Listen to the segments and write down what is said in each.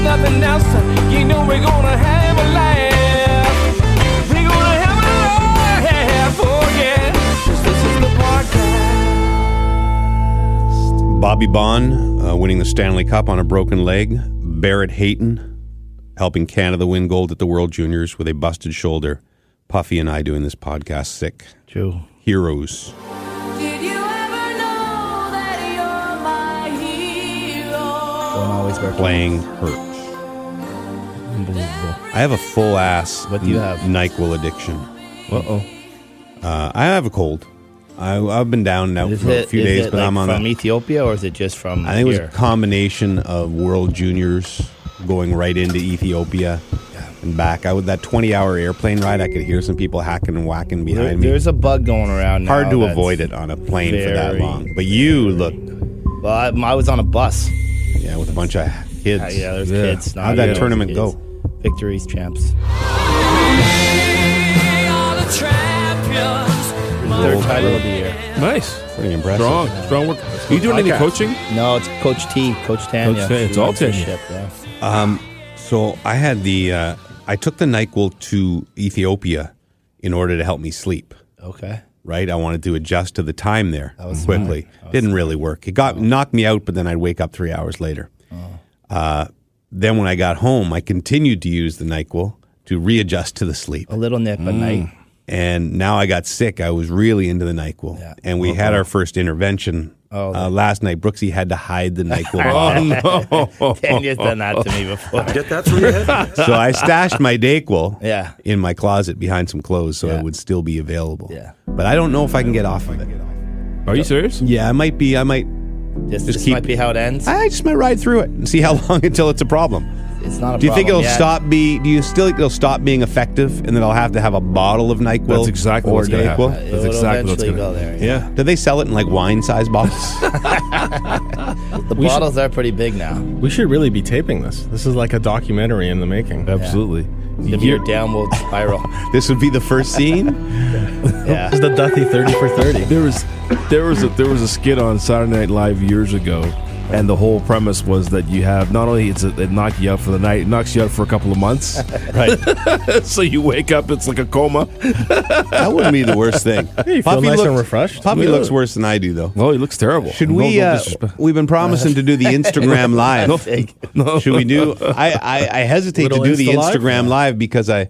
if nothing else, you know we're gonna have a laugh. We're gonna have a laugh, oh yeah. This is the podcast. Bobby Baughan winning the Stanley Cup on a broken leg. Barrett Hayton helping Canada win gold at the World Juniors with a busted shoulder. Puffy and I doing this podcast sick. True. Heroes. Did you ever know that you're my hero? Don't always work. Playing hurt. Unbelievable. I have a full ass What do you have? NyQuil addiction. Uh-oh. I have a cold. I've been down now for a few days, but I'm on from Ethiopia, or is it just from I think here? it was a combination of World Juniors going right into Ethiopia and back. That 20-hour airplane ride, I could hear some people hacking and whacking behind me. There's a bug going around now. Hard to avoid it on a plane for that long. But you look, Well, I was on a bus. yeah, with a bunch of kids. Yeah, there's kids. How'd that tournament go? Victories, champs. Third title of the year. Nice. Pretty impressive. Strong work. Are you doing any coaching? No, it's Coach T, Coach Tanya. Coach Tanya, it's all Tanya. Yeah. So I had I took the NyQuil to Ethiopia in order to help me sleep. Okay. Right? I wanted to adjust to the time there quickly. smart. Didn't really work. It knocked me out, but then I'd wake up 3 hours later. Then when I got home, I continued to use the NyQuil to readjust to the sleep. A little nip at night. And now I got sick. I was really into the NyQuil. Yeah. And we had our first intervention last night. Brooksy had to hide the NyQuil. Oh, no. Tanya's done that to me before. Get that through your head? So I stashed my Dayquil Yeah. in my closet behind some clothes so Yeah. it would still be available. Yeah. But I don't know if I can get off of it. Are you serious? Yeah, I might be. I might. This keep- might be how it ends. I just might ride through it and see how long until it's a problem. It's not a Do you think problem it'll yet. do you still think it'll stop being effective and then I'll have to have a bottle of NyQuil? That's exactly or what's going to happen. Dayquil? It That's will exactly what's eventually going to go happen. there. Yeah. Do they sell it in like wine-sized bottles? The bottles are pretty big now. We should really be taping this. This is like a documentary in the making. Absolutely. If you're downward spiral. This would be the first scene? Yeah. This is the Duthie 30 for 30. There was a skit on Saturday Night Live years ago, and the whole premise was that you have not only it knocks you out for the night, it knocks you out for a couple of months. Right. So you wake up, it's like a coma. That wouldn't be the worst thing. You feel nice and refreshed. Puffy looks worse than I do, though. Oh, he looks terrible. Should No disrespect. we've been promising to do the Instagram Live. No. Should we do, I hesitate Little to do the Insta Live? Instagram Live because I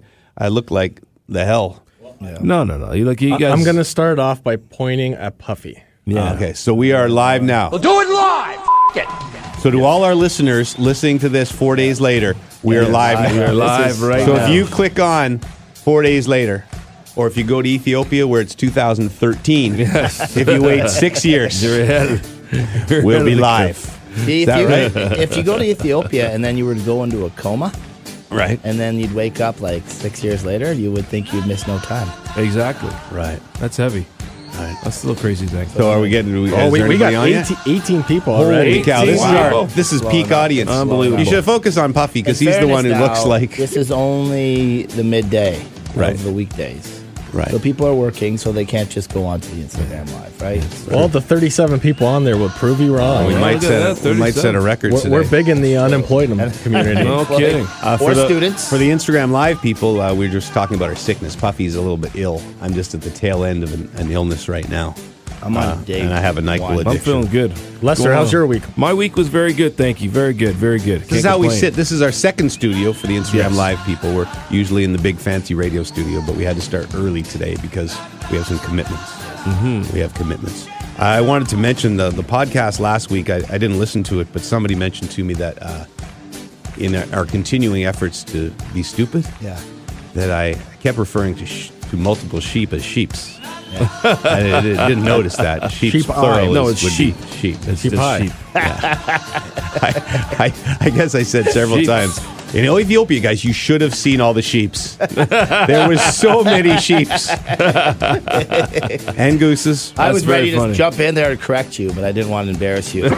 look like the hell. No. You guys. I'm going to start off by pointing at Puffy. Yeah. Okay, so we are live now. Do it live! So to all our listeners listening to this 4 days later, we are live now. We're live right So now. if you click on 4 days later, or if you go to Ethiopia where it's 2013, if you wait 6 years, You're ahead. we'll be live. See, Is that right? if you go to Ethiopia and then you were to go into a coma, Right. and then you'd wake up like 6 years later, you would think you'd miss no time. Exactly. Right. That's heavy. Right. That's still a crazy thing. So are we getting? Oh, is we there got anybody on yet? 18 people Holy already. cow! This Wow. this is peak audience. Unbelievable. You should focus on Puffy because In he's the one who fairness looks now, like this is only the midday Right. of the weekdays. right. So people are working, so they can't just go onto the Instagram Live, right? So Well, the 37 people on there would prove you wrong. we Yeah, might look at set that, we might set a 37. record today. We're big in the unemployed community. No kidding. or students. For the Instagram Live people, we were just talking about our sickness. Puffy's a little bit ill. I'm just at the tail end of an illness right now. I'm on day and I have a NyQuil one. addiction. I'm feeling good. Lester, Going how's on. your week? My week was very good, thank you. Very good, very good. This is how we sit. This is our second studio for the Instagram Yes. Live people. We're usually in the big fancy radio studio, but we had to start early today because we have some commitments. Mm-hmm. We have commitments. I wanted to mention the podcast last week. I didn't listen to it, but somebody mentioned to me that in our continuing efforts to be stupid, Yeah. that I kept referring to multiple sheep as sheeps. I didn't notice that. Sheep's Sheep plural eye. No, would it's be sheep. Sheep. It's Sheep just pie. sheep. I guess I said several Sheeps. times In Ethiopia, guys, you should have seen all the sheeps. There was so many sheeps. And gooses. I was ready very funny. to jump in there and correct you, but I didn't want to embarrass you. Is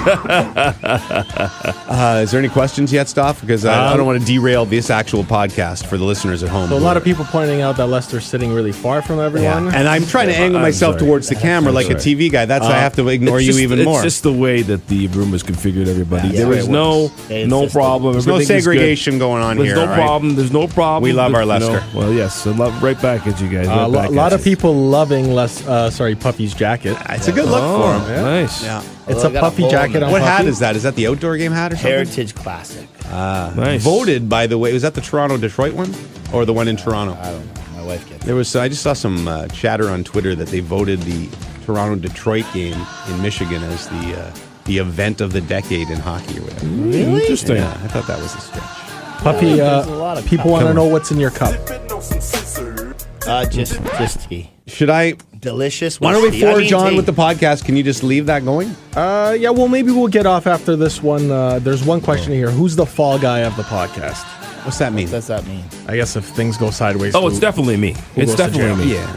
there any questions yet, Stoff? Because I don't want to derail this actual podcast for the listeners at home. So a lot of people pointing out that Lester's sitting really far from everyone. And I'm trying to angle myself towards the camera like a TV guy. That's why I have to ignore you even more. It's just the way that the room is configured, everybody. Yeah, There was it no They no insisted. problem. There's no Everything is good. segregation going on There's here. no all right? problem. There's no problem. We love our You know, Lester. well, yes. I love right back at you guys. A Right back lot at of you. people loving Puffy's jacket. It's a good look for him. Nice. Yeah. It's Although a I got a Puffy hole in jacket it. on What hat Puffy. is that? Is that the outdoor game hat or something? Heritage Classic. Nice. Voted, by the way. Was that the Toronto-Detroit one? Or the one in Toronto? I don't know. My wife gets it. There was. I just saw some chatter on Twitter that they voted the Toronto-Detroit game in Michigan as the event of the decade in hockey or whatever. Really? Interesting. Yeah, I thought that was a stretch. Puffy, There's a lot of people want to know what's in your cup. Just tea. Should I? Delicious. Why don't we tea. I forge mean on tea. with the podcast? Can you just leave that going? Yeah, well, maybe we'll get off after this one. There's one question here. Who's the fall guy of the podcast? What's that mean? What does that mean? I guess if things go sideways. Oh, it's definitely me. It's goes to definitely me. jail?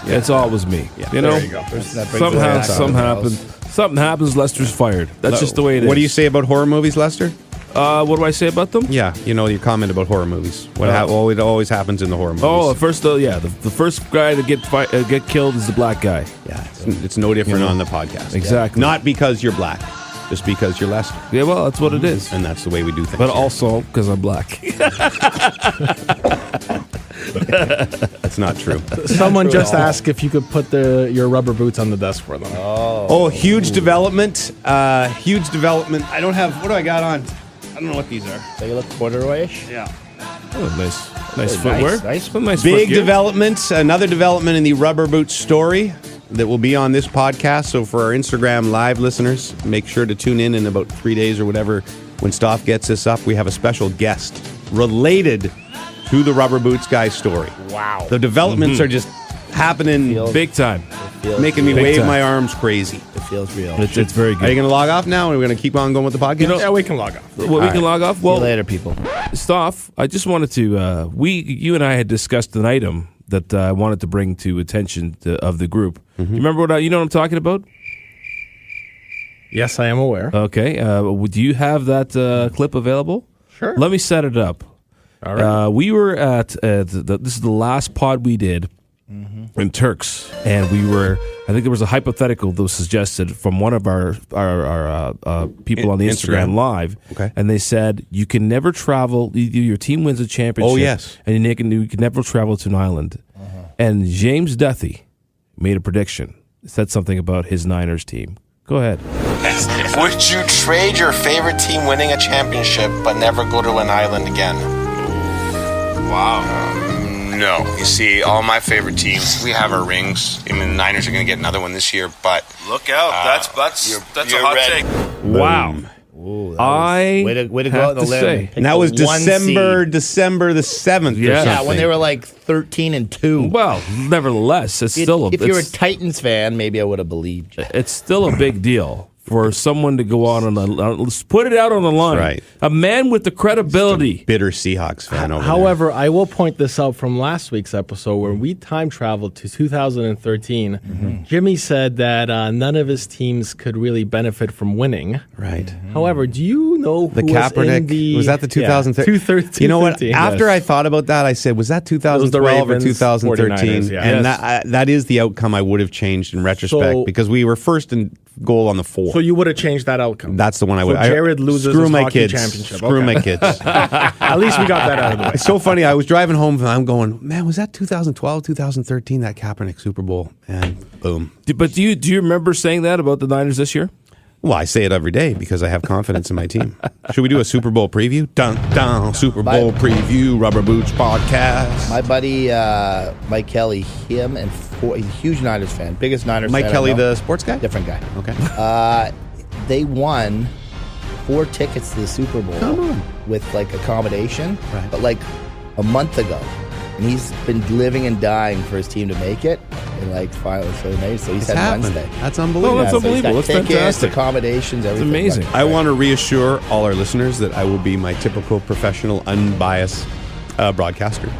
Yeah. It's always me. You know, There you go. That brings somehow, us back to something the happens. house. Something happens. Lester's fired. That's just the way it is. What do you say about horror movies, Lester? What do I say about them? Yeah, you know your comment about horror movies. What it always happens in the horror movies. Oh, first, the first guy to get killed is the black guy. yeah, it's no different on the podcast. Exactly. Not because you're black, just because you're Lester, Yeah, well, that's what it is. and that's the way we do things. But here. also because I'm black. that's not true. Someone just asked if you could put your rubber boots on the desk for them. Oh, huge development! Huge development. I don't have. What do I got on? I don't know what these are. They look corduroy-ish. Yeah. Oh, nice Nice, footwear. nice. Some nice Big foot gear. development. Another development in the rubber boot story that will be on this podcast. So for our Instagram live listeners, make sure to tune in about 3 days or whatever when Stoff gets this up. We have a special guest related to the rubber boots guy story. Wow. The developments are just happening, Big time. making me Big wave time. my arms crazy. It feels real. It's very Are you good. going to log off now? Or are we going to keep on going with the podcast? Yeah, we can log off. Well, we can log off. See you Well, later, people. Stoff, I just wanted to. You and I had discussed an item that I wanted to bring to attention of the group. You remember what? You know what I'm talking about? Yes, I am aware. Okay. Do you have that clip available? Sure. Let me set it up. All right. We were at this is the last pod we did in Turks, and we were. I think there was a hypothetical that was suggested from one of our people on the Instagram Live, Okay. and they said you can never travel. Your team wins a championship. Oh, yes. and you can never travel to an island. And James Duthie made a prediction. Said something about his Niners team. Go ahead. Would you trade your favorite team winning a championship but never go to an island again? Wow. No. You see, all my favorite teams, we have our rings. I mean, the Niners are going to get another one this year, but Look out! That's a you're hot ready. take. Wow. Ooh, that I way to go have out on the to limb. say- And that was One December seed. the 7th. Yeah. or Yeah, something. when they were like 13-2. Well, nevertheless, it's still if you're a Titans fan, maybe I would have believed you. it's still a big deal for someone to go out on the let's put it out on the line. Right. A man with the credibility. bitter Seahawks fan over However, I will point this out from last week's episode where we time traveled to 2013. Jimmy said that none of his teams could really benefit from winning. there. Right. However, do you know who The was Kaepernick, in the... was that the 2013? 2013. You know what? 2013, After yes. I thought about that, I said, was that 2012 or Ravens, 2013? 49ers, yeah. And Yes. that is the outcome I would have changed in retrospect So- because we were first in goal on the 4. So you would have changed that outcome. That's the one I would. So Jared loses screw his my hockey kids. championship. Screw Okay. my kids. At least we got that out of the way. It's so funny. I was driving home and I'm going, man, was that 2012, 2013, that Kaepernick Super Bowl? And boom. But do you remember saying that about the Niners this year? Well, I say it every day because I have confidence in my team. Should we do a Super Bowl preview? Dun, dun, Super Bowl preview, Rubber Boots podcast. My buddy Mike Kelly, he's a huge Niners fan, biggest Niners Mike fan. Kelly, I know. the sports guy? different guy. Okay. They won 4 tickets to the Super Bowl with like accommodation, Right. but like a month ago, and he's been living and dying for his team to make it. in like finally. So he It's said happened. Wednesday. That's unbelievable. No, that's So he's got unbelievable. That's tickets, fantastic. accommodations, everything. amazing. Like, I want to reassure all our listeners that I will be my typical professional, unbiased broadcaster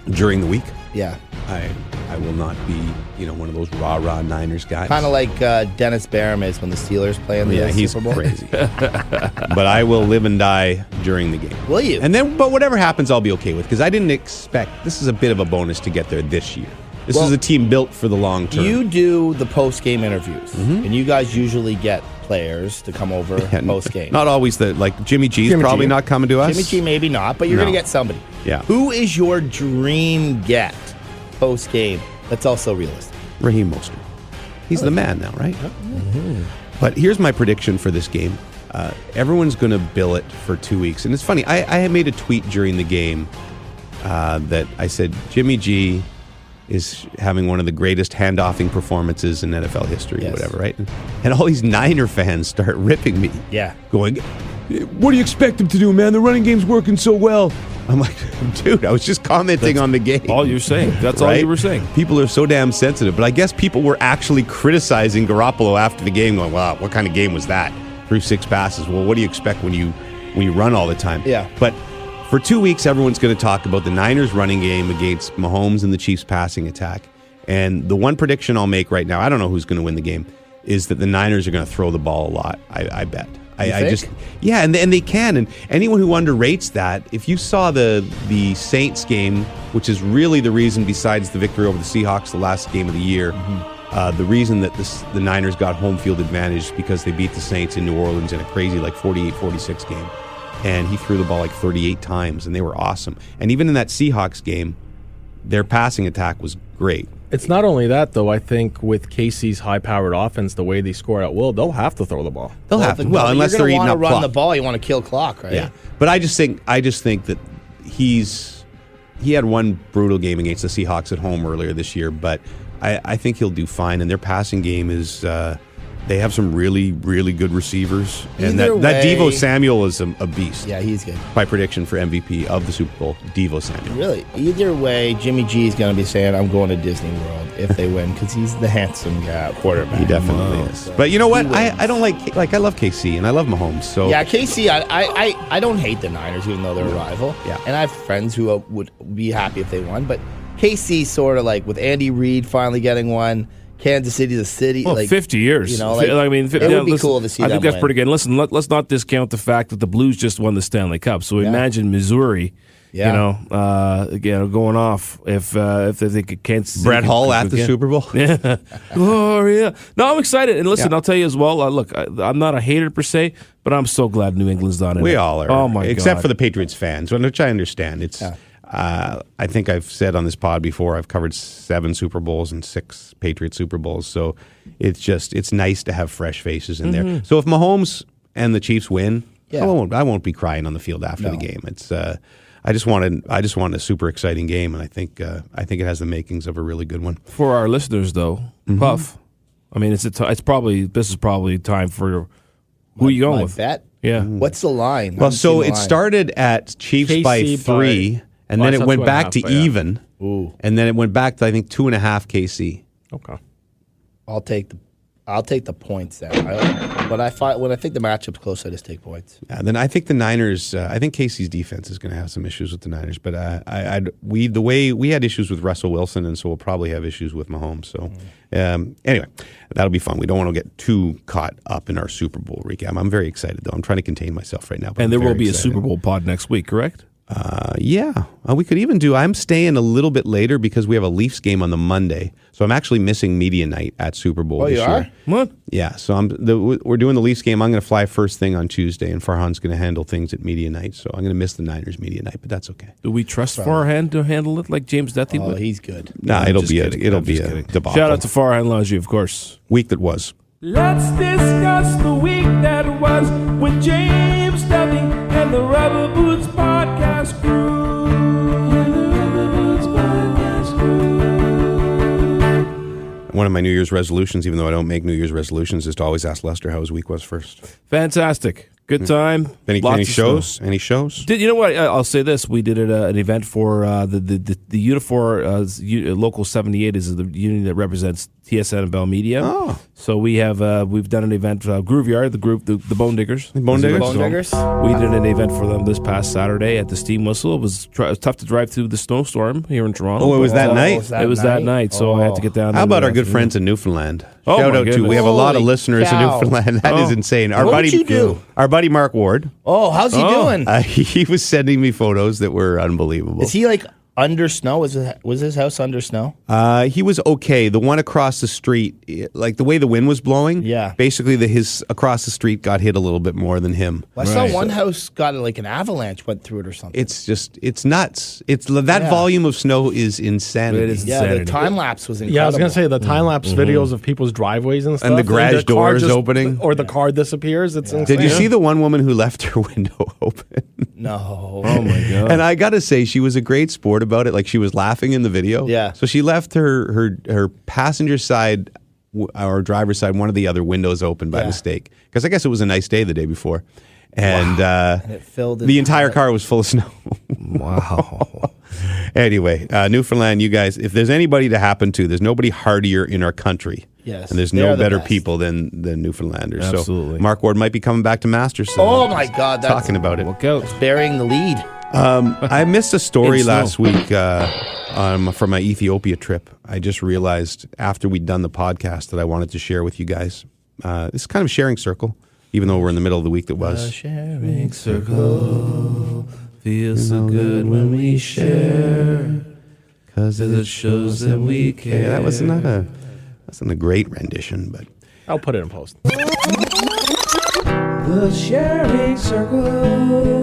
during the week. Yeah. I will not be, one of those rah-rah Niners guys. Kind of like Dennis Barham is when the Steelers play in the he's Super Bowl. crazy. But I will live and die during the game. Will you? But whatever happens, I'll be okay with, because I didn't expect. This is a bit of a bonus to get there this year. This is a team built for the long term. You do the post-game interviews, and you guys usually get players to come over post-game. Not always Jimmy G's probably not coming to us. Jimmy G maybe not, but you're No. going to get somebody. Yeah. Who is your dream get post-game that's also realistic? Raheem Mostert. He's the man now, right? But here's my prediction for this game. Everyone's going to bill it for 2 weeks. And it's funny, I had made a tweet during the game that I said, Jimmy G is having one of the greatest handoffing performances in NFL history, or whatever, right? And all these Niner fans start ripping me. Yeah. Going, what do you expect him to do, man? The running game's working so well. I'm like, dude, I was just commenting on the game. All you're saying. That's all you were saying. People are so damn sensitive. But I guess people were actually criticizing Garoppolo after the game, going, wow, what kind of game was that? Threw 6 passes. Well, what do you expect when you run all the time? Yeah. But for 2 weeks, everyone's going to talk about the Niners running game against Mahomes and the Chiefs passing attack. And the one prediction I'll make right now, I don't know who's going to win the game, is that the Niners are going to throw the ball a lot. I bet. And they can. And anyone who underrates that, if you saw the Saints game, which is really the reason, besides the victory over the Seahawks, the last game of the year, the reason that the Niners got home field advantage is because they beat the Saints in New Orleans in a crazy 48-46 game. And he threw the ball 38 times, and they were awesome. And even in that Seahawks game, their passing attack was great. It's not only that, though. I think with KC's high-powered offense, the way they score at will, they'll have to throw the ball. They'll have to. Well, unless they're eating up run clock. the ball, you want to kill clock, right? Yeah, but I just think that he had one brutal game against the Seahawks at home earlier this year, but I think he'll do fine. And their passing game is they have some really, really good receivers, and that Devo Samuel is a beast. Yeah, he's good. My prediction for MVP of the Super Bowl, Devo Samuel. Really, either way, Jimmy G is going to be saying, "I'm going to Disney World" if they win, because he's the handsome quarterback. He definitely is. But you know what? I don't I love KC and I love Mahomes. So yeah, KC, I don't hate the Niners, even though they're a rival. Yeah. And I have friends who would be happy if they won, but KC sort of with Andy Reid finally getting one. Kansas City, the city. 50 years. It would be cool to see I them think that's win. pretty good. And listen, let's not discount the fact that the Blues just won the Stanley Cup. So imagine Missouri, going off if they could Kansas City. Brett Hull at the Super Bowl. Yeah. Gloria. No, I'm excited. And listen, I'll tell you as well, look, I'm not a hater per se, but I'm so glad New England's done it. We all are. Oh, my God. Except for the Patriots fans, which I understand. It's. I think I've said on this pod before, I've covered 7 Super Bowls and 6 Patriot Super Bowls. So it's nice to have fresh faces in there. So if Mahomes and the Chiefs win, I won't be crying on the field after the game. It's I just want a super exciting game, and I think it has the makings of a really good one. For our listeners, though, Puff, I mean, this is probably time for who you going with? Bet? Yeah. What's the line? Well, so it started at Chiefs by KC 3. And then it went back to even. Ooh. And then it went back to, I think, 2.5 KC. Okay. I'll take the points then. When I think the matchup's close, I just take points. Yeah, then I think the Niners. I think KC's defense is going to have some issues with the Niners. But we had issues with Russell Wilson, and so we'll probably have issues with Mahomes. So anyway, that'll be fun. We don't want to get too caught up in our Super Bowl recap. I'm very excited though. I'm trying to contain myself right now. But And there will be a Super Bowl pod next week, correct? We could even do. I'm staying a little bit later because we have a Leafs game on the Monday, so I'm actually missing media night at Super Bowl. You are? What? Yeah, so we're doing the Leafs game. I'm going to fly first thing on Tuesday, and Farhan's going to handle things at media night. So I'm going to miss the Niners media night, but that's okay. Do we trust Farhan to handle it like James Duthie would? Oh, he's good. Nah, it'll be a debacle. Shout out to Farhan Laji, of course. Week that was. Let's discuss the week that was with James Duthie and the Rubber Boots Podcast Crew. One of my New Year's resolutions, even though I don't make New Year's resolutions, is to always ask Lester how his week was first. Fantastic. Good time. Any Lots of shows? snow. Any shows? You know what? I'll say this: we did an event for the Unifor Local 78 is the union that represents TSN and Bell Media. Oh. So we've done an event, Groove Yard, the group, the Bone Diggers. Bone Diggers? Bone Diggers? We did an event for them this past Saturday at the Steam Whistle. It was tough to drive through the snowstorm here in Toronto. Oh, it was that night? It was that night, so I had to get down. How there about in our the good afternoon. friends in Newfoundland? Oh, Shout my out to, goodness. we have a lot of Holy listeners in cow. Newfoundland. That is insane. Our What buddy, did you do? Our buddy Mark Ward, Oh, how's he doing? he was sending me photos that were unbelievable. Is he like under snow? Was his house under snow? He was okay. The one across the street, like the way the wind was blowing, Yeah. basically his across the street got hit a little bit more than him. Well, I saw one house got like an avalanche went through it or something. It's nuts. That Yeah. volume of snow is insanity. It is yeah, the insanity. time lapse was incredible. Yeah, I was gonna say the time lapse videos of people's driveways and stuff, And the garage their car doors opening. or the car disappears. It's insane. Did you see the one woman who left her window open? No. Oh my god! And I got to say, she was a great sport about it. Like, she was laughing in the video. Yeah. So she left her passenger side or driver's side, one of the other windows open by Yeah. mistake, because I guess it was a nice day the day before, and it filled the entire car was full of snow. Wow. Anyway, Newfoundland, you guys, if there's anybody to happen to, there's nobody hardier in our country. Yes, And there's they're no the better best. people than Newfoundlanders. Absolutely. So Mark Ward might be coming back to Masters soon. Oh my God, that's Talking about it. Look out! burying the lead. I missed a story In snow. last week for my Ethiopia trip. I just realized after we'd done the podcast that I wanted to share with you guys. It's kind of a sharing circle, even though we're in the middle of the week that was. Sharing circle feels so good when we share, Because it shows that we care. that wasn't a great rendition, but I'll put it in post. The sharing circle.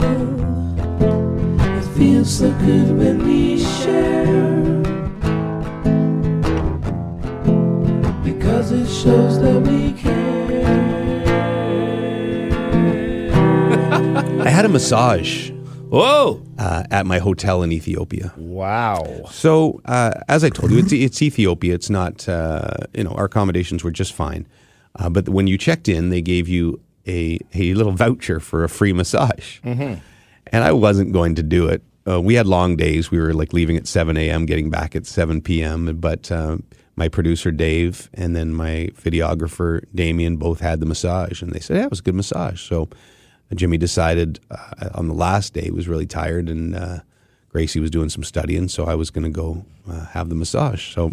It feels so good when we share. Because it shows that we care. I had a massage Whoa! at my hotel in Ethiopia. Wow. So, as I told you, it's Ethiopia. It's not, our accommodations were just fine. But when you checked in, they gave you a little voucher for a free massage. Mm-hmm. And I wasn't going to do it. We had long days. We were like leaving at 7 a.m., getting back at 7 p.m. But my producer, Dave, and then my videographer, Damien, both had the massage. And they said, yeah, it was a good massage. So Jimmy decided on the last day, he was really tired, and Gracie was doing some studying, so I was going to go have the massage. So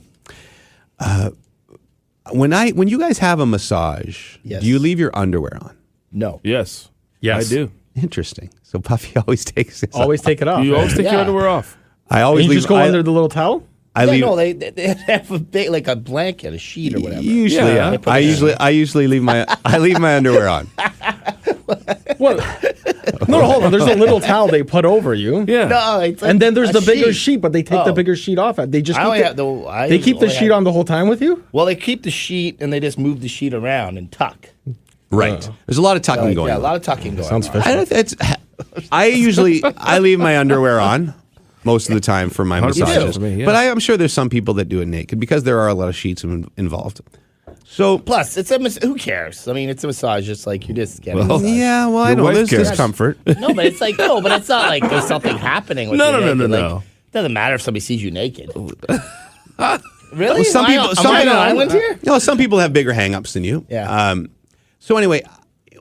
when you guys have a massage, Yes. do you leave your underwear on? No. Yes, Yes. I do. Interesting. So Puffy always takes his Always take it off. You always take your Yeah. underwear off. I always And you leave. just go under the little towel. I Yeah, leave. no, they have a big, like a blanket, a sheet or whatever. Usually, Yeah. yeah. I usually leave my underwear on. What? No, hold on. There's a little towel they put over you. Yeah. No, it's like And then there's a the bigger sheet, but they take the Oh. bigger sheet off. They just I keep only the, have the. I they keep the only sheet have- on the whole time with you. Well, they keep the sheet and they just move the sheet around and tuck. Right. There's a lot of tucking going Yeah, on. a lot of tucking going Sounds on. fishy. I don't. I leave my underwear on most of the time for my 100% massages. for me, yeah. But I'm sure there's some people that do it naked because there are a lot of sheets involved. So Plus, it's who cares? I mean, it's a massage, just like you're just getting. Well, a massage. yeah, well, I Your know wife there's cares. discomfort. No, but it's like but it's not like there's something happening. With No, you no, no, naked. no, Like, no. it doesn't matter if somebody sees you naked. Really? Well, some Am I people- on- some am I on people- an island here? No, some people have bigger hang-ups than you. Yeah. So anyway,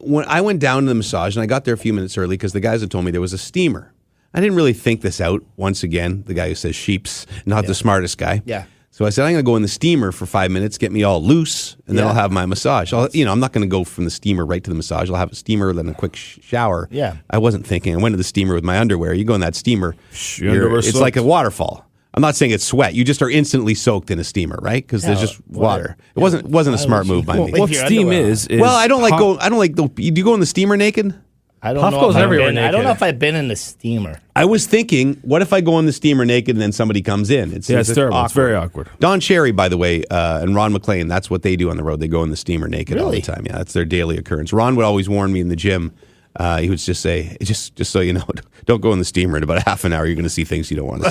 when I went down to the massage, and I got there a few minutes early because the guys had told me there was a steamer. I didn't really think this out. Once again, the guy who says sheeps, not the smartest guy. Yeah. So I said, I'm going to go in the steamer for 5 minutes, get me all loose, and then Yeah. I'll have my massage. I'm not going to go from the steamer right to the massage. I'll have a steamer, then a quick shower. Yeah. I wasn't thinking. I went to the steamer with my underwear. You go in that steamer, Your underwear's it's like a soaked. waterfall. I'm not saying it's sweat. You just are instantly soaked in a steamer, right? Because there's just water. It wasn't a smart move by me. Well, What your steam underwear. is Well, I don't like hot- go. I don't like. Do you go in the steamer naked? I don't Puff know. goes If I've everywhere been, I don't naked. know if I've been in the steamer. I was thinking, what if I go in the steamer naked and then somebody comes in? Yeah, it's terrible. It's very awkward. Don Cherry, by the way, and Ron McLean, that's what they do on the road. They go in the steamer naked all the Really? time. Yeah, that's their daily occurrence. Ron would always warn me in the gym. He would just say, just so you know, don't go in the steamer. In about a half an hour, you're going to see things you don't want to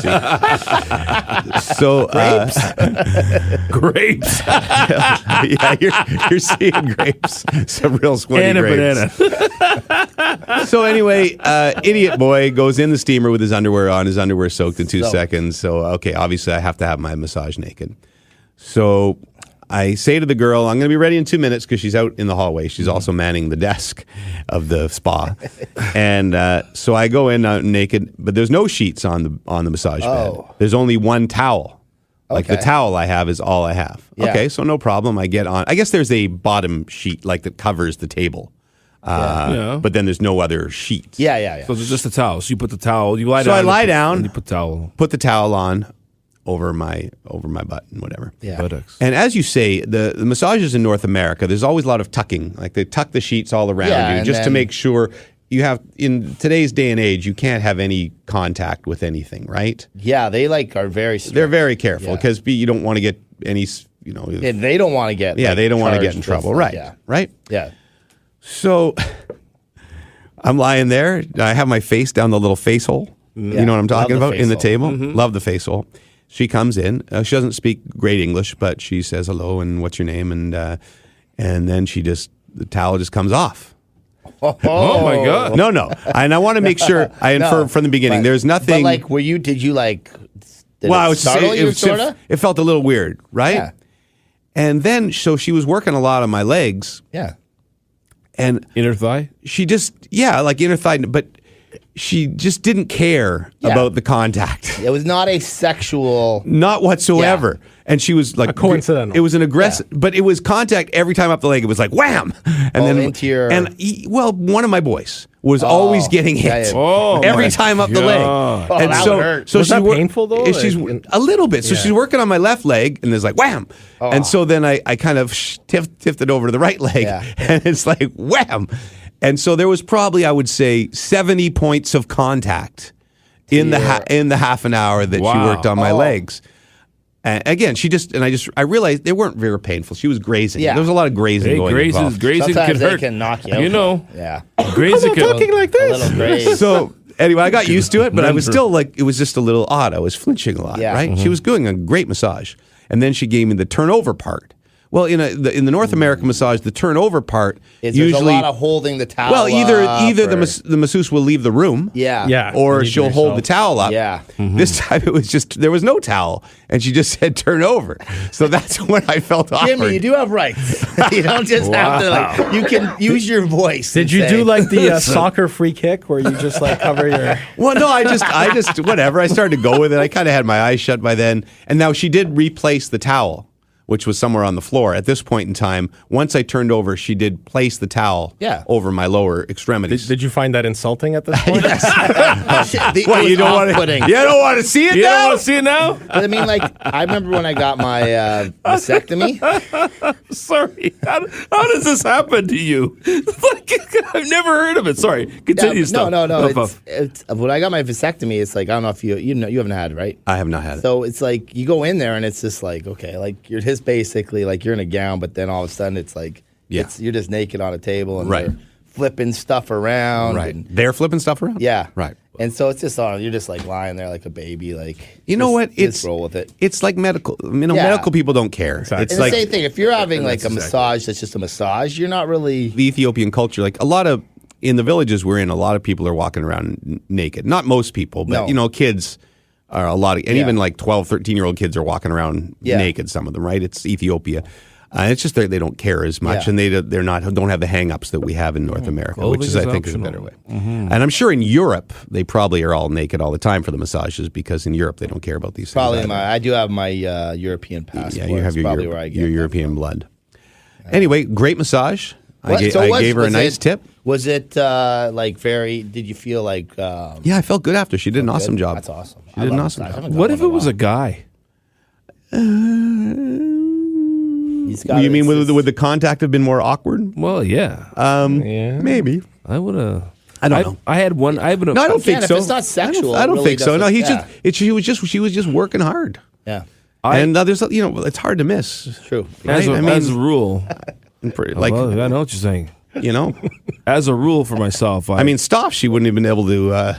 see. So Grapes. yeah, you're seeing grapes, some real sweaty And a grapes. banana. So anyway, idiot boy goes in the steamer with his underwear on, his underwear soaked in 2 seconds. So, okay, obviously I have to have my massage naked. So I say to the girl, I'm going to be ready in 2 minutes because she's out in the hallway. She's also manning the desk of the spa. And so I go in naked, but there's no sheets on the massage bed. There's only one towel. Like the towel I have is all I have. Yeah. Okay, so no problem. I get on. I guess there's a bottom sheet like that covers the table. Yeah. But then there's no other sheets. Yeah. So it's just a towel. So you put the towel. You lie down. So I lie down. And you put towel. Put the towel on over my butt and whatever. Yeah. Buttocks. And as you say, the massages in North America, there's always a lot of tucking. Like they tuck the sheets all around Yeah, you and just to then- make sure you have, in today's day and age, you can't have any contact with anything, right? Yeah, they are very strict. They're very careful Yeah. because you don't want to get any, And they don't want to get they don't want to get in charged trouble. with, Right. Yeah. Right. Yeah. So I'm lying there. I have my face down the little face hole. Yeah. You know what I'm talking Love the about? In the face hole. table. Love the face hole. She comes in. She doesn't speak great English, but she says hello and what's your name? And then the towel just comes off. Oh my God. No. And I want to make sure I infer from the beginning. There's nothing. But did you did well, I it was startle saying, you, sort of? it felt a little weird, right? Yeah. And then, so she was working a lot on my legs, Yeah. and Inner thigh. she just, like inner thigh, but she just didn't care about the contact. It was not a sexual. Not whatsoever. And she was like, coincidental. It was an aggressive, but it was contact every time up the leg. It was like wham, and then into your. one of my boys was always getting hit every time up the leg. Oh, that would hurt. So Was she that painful, though? She's a little bit. So she's working on my left leg, and there's like wham, and so then I kind of tipped it over to the right leg, and it's like wham, and so there was probably, I would say, 70 points of contact in the half an hour that she worked on my legs. And again, I realized they weren't very painful. She was grazing. Yeah. There was a lot of grazing going on. Grazing Sometimes can they hurt. can knock you out. You know. Yeah. Grazing can. Talking like A this. little graze. So anyway, I got used to it, but I was still like, it was just a little odd. I was flinching a lot, Yeah. right? She was doing a great massage. And then she gave me the turnover part. Well, in the North American massage, the turnover part There's usually a lot of holding the towel. well, either up the masseuse will leave the room, Yeah. or You she'll do hold the yourself. towel up. Yeah. This time it was just there was no towel, and she just said turn over. So that's when I felt awkward. Jimmy, you do have rights. You don't just have to you can use your voice. Did and you say- do like the soccer free kick where you just cover your? Well, no, I just whatever. I started to go with it. I kind of had my eyes shut by then, and now she did replace the towel, which was somewhere on the floor. At this point in time, once I turned over, she did place the towel over my lower extremities. Did you find that insulting at this point? What, you don't want to see it You now? don't want to see it now? But I mean, I remember when I got my vasectomy. Sorry. How does this happen to you? I've never heard of it. Sorry. Continue. No. It's when I got my vasectomy. It's like I don't know if you haven't had it, right? I have not had it. So it's like you go in there and it's just like okay, like you're just basically like you're in a gown, but then all of a sudden it's like you're just naked on a table and they're flipping stuff around. Right. And, They're flipping stuff around? yeah. Right. And so it's just you're just like lying there like a baby, like You know what? Just roll with it. It's like medical. Yeah. Medical people don't care. Exactly. It's And like the same thing. If you're having like a exactly. massage that's just a massage, you're not really. the Ethiopian culture. Like a lot of in the villages we're in, a lot of people are walking around naked. Not most people, but No. kids are a lot of, and even like 12, 13-year-old kids are walking around Yeah. naked. Some of them, right? It's Ethiopia. It's just they don't care as much, Yeah. and don't have the hang-ups that we have in North America, Clothing which is is I think is a optional. better way. And I'm sure in Europe they probably are all naked all the time for the massages because in Europe they don't care about these Probably things. either. I do have my European passport. Yeah, you have It's your, probably where I get your that European from. blood. Anyway, great massage. What? I So gave her a was nice it- tip. Was it like very? Did you feel like? Yeah, I felt good after. She did an awesome job. That's awesome. She did an awesome job. What if it was a guy? You mean would the contact have been more awkward? Well, yeah. Maybe. I would have. I don't know. I had one. I have an. No, I don't think If so. it's not sexual, I don't it really think so. No, doesn't- she was just working hard, Yeah, and there's it's hard to miss. true. Right? As a rule. Like Well, I know what you're saying. as a rule for myself, I mean, stop. She wouldn't have been able to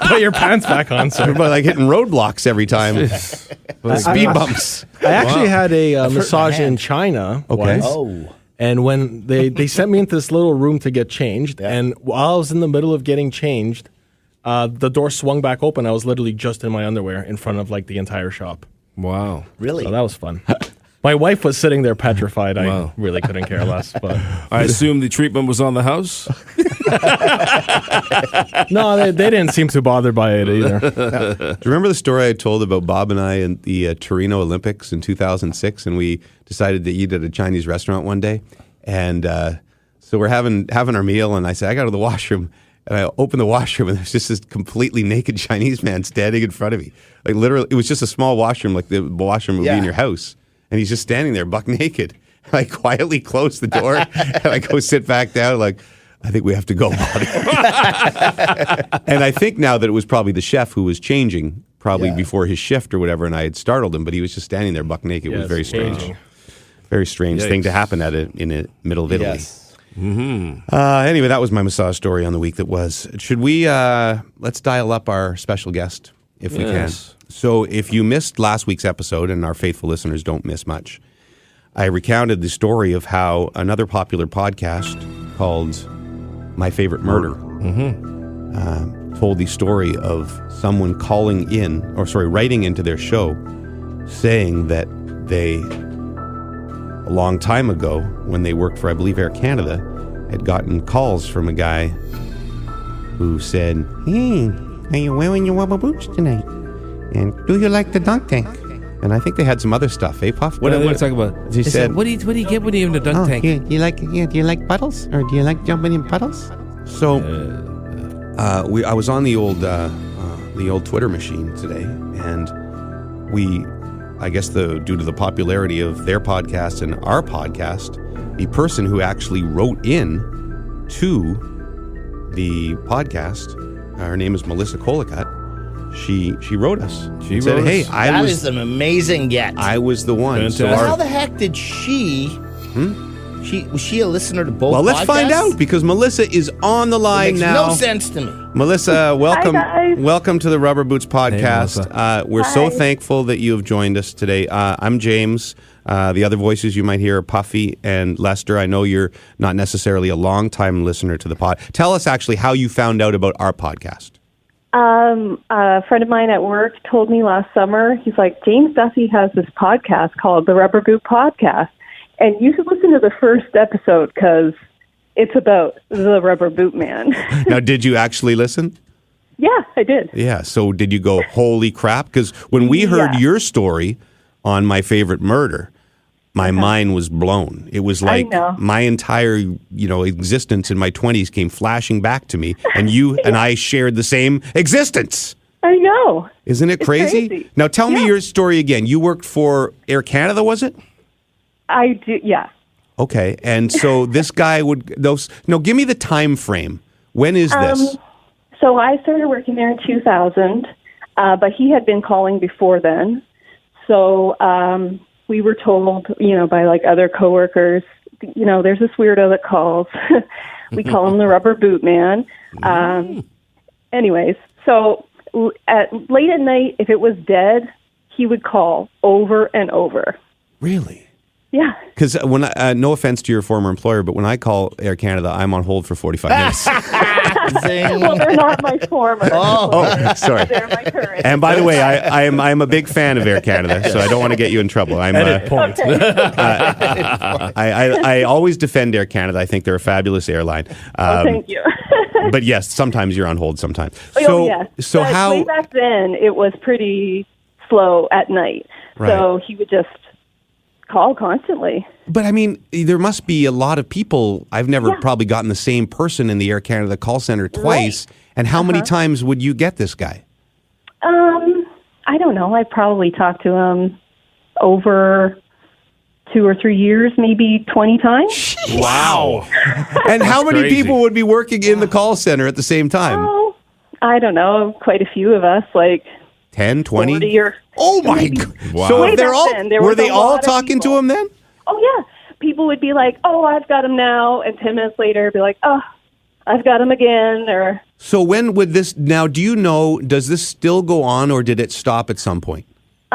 Put your pants back on, sir. but like hitting roadblocks every time. Speed bumps. I actually had a massage in China once. Oh. And when they sent me into this little room to get changed, and while I was in the middle of getting changed, the door swung back open. I was literally just in my underwear in front of like the entire shop. wow. Really? So that was fun. My wife was sitting there petrified. I really couldn't care less. But I assume the treatment was on the house. no, they didn't seem too bothered by it either. Do you remember the story I told about Bob and I in the Torino Olympics in 2006, and we decided to eat at a Chinese restaurant one day, and so we're having our meal, and I said I got to the washroom, and I opened the washroom, and there's just this completely naked Chinese man standing in front of me, like literally, it was just a small washroom, like the washroom would be in your house, and he's just standing there buck naked. I quietly close the door, and I go sit back down, like, I think we have to go, Bobby. And I think now that it was probably the chef who was changing, probably before his shift or whatever, and I had startled him, but he was just standing there buck naked. It was very strange. changing. Very strange thing to happen in the middle of Italy. Yes. Anyway, that was my massage story on the week that was. Should we, let's dial up our special guest if we can. So if you missed last week's episode, and our faithful listeners don't miss much, I recounted the story of how another popular podcast called My Favorite Murder told the story of someone writing into their show saying that they, a long time ago, when they worked for, I believe, Air Canada, had gotten calls from a guy who said, "Hey, are you wearing your rubber boots tonight? And do you like the dunk tank?" And I think they had some other stuff, eh, Puff? What are you talking about? He said, "What do you get when you're in the dunk tank?" Do you like puddles, or do you like jumping in puddles? So, I was on the old Twitter machine today, and I guess due to the popularity of their podcast and our podcast, the person who actually wrote in to the podcast, her name is Melissa Collicutt. She wrote us. She said, "Hey, That is an amazing get. I was the one." So how the heck did she? Was she a listener to both? Well, let's podcasts? find out, because Melissa is on the line Makes now. no sense to me. Melissa, welcome. Hi, guys. Welcome to the Rubber Boots podcast. We're so Hi. thankful that you have joined us today. I'm James. The other voices you might hear are Puffy and Lester. I know you're not necessarily a long-time listener to the pod. Tell us actually how you found out about our podcast. A friend of mine at work told me last summer, he's like, James Duthie has this podcast called the Rubber Boot Podcast, and you should listen to the first episode because it's about the rubber boot man. Now, did you actually listen? Yeah, I did. Yeah. So did you go, holy crap? Because when we heard your story on My Favorite Murder, my mind was blown. It was like my entire, existence in my 20s came flashing back to me, and you and I shared the same existence. I know. Isn't it crazy? Now tell me your story again. You worked for Air Canada, was it? I do, yeah. Okay. And so this guy give me the time frame. When is this? So I started working there in 2000, but he had been calling before then. So we were told, by like other coworkers, there's this weirdo that calls. We call him the rubber boot man. Anyways, so late at night, if it was dead, he would call over and over. Really? Yeah. Because no offense to your former employer, but when I call Air Canada, I'm on hold for 45 minutes. Well, they're not my former. Oh, sorry. They're my current. And by the way, I'm a big fan of Air Canada, so I don't want to get you in trouble. Edit point. I always defend Air Canada. I think they're a fabulous airline. Thank you. But yes, sometimes you're on hold. Sometimes. Yes. So but how? Way back then, it was pretty slow at night. Right. So he would just call constantly. But I mean, there must be a lot of people. I've never probably gotten the same person in the Air Canada call center twice. Right. And how many times would you get this guy? I don't know. I probably talked to him over 2 or 3 years, maybe 20 times. Wow. And how many people would be working in the call center at the same time? Oh, I don't know. Quite a few of us, like 10, 20? 40 or... Oh, my God. Wow. So Way they're back all, then, there were was they a all lot of talking to people. him then? Oh, yeah. people would be like, "Oh, I've got him now," and 10 minutes later, be like, "Oh, I've got him again." Or So when would this now? Do you know? Does this still go on, or did it stop at some point?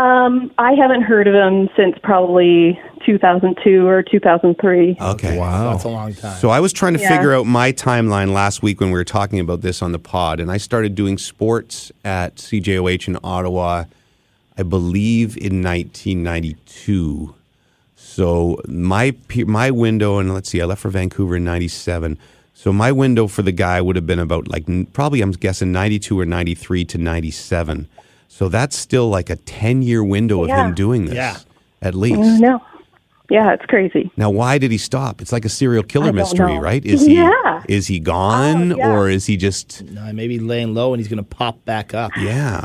I haven't heard of him since probably 2002 or 2003. Okay, Wow, that's a long time. So I was trying to figure out my timeline last week when we were talking about this on the pod, and I started doing sports at CJOH in Ottawa, I believe in 1992. So my window, and let's see, I left for Vancouver in 97. So my window for the guy would have been about probably I'm guessing 92 or 93 to 97. So that's still like a 10-year window of him doing this, at least. No. Yeah, it's crazy. Now, why did he stop? It's like a serial killer mystery, know. right? Is he gone, or is he just... No, maybe laying low and he's going to pop back up. Yeah.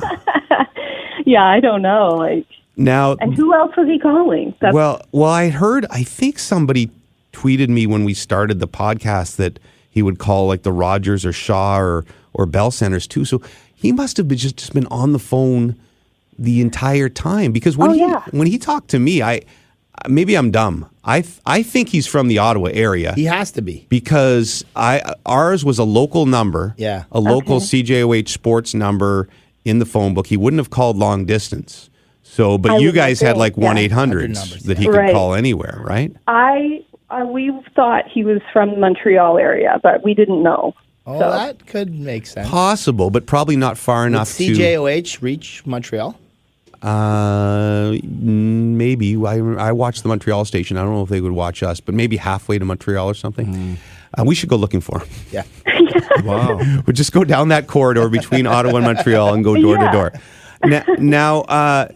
Yeah, I don't know. Now, and who else was he calling? Well, I think somebody tweeted me when we started the podcast that he would call like the Rogers or Shaw or Bell Centers too. So he must have just been on the phone the entire time, because when he talked to me, maybe I'm dumb. I think he's from the Ottawa area. He has to be, because ours was a local number, a local CJOH sports number in the phone book. He wouldn't have called long distance. So, but you guys had like 1-800s that he could call anywhere, right? We thought he was from the Montreal area, but we didn't know. Oh, so that could make sense. Possible, but probably not far enough to... CJOH reach Montreal? Maybe. I watched the Montreal station. I don't know if they would watch us, but maybe halfway to Montreal or something. We should go looking for him. Yeah. Wow. We'll just go down that corridor between Ottawa and Montreal and go door to door. Now, I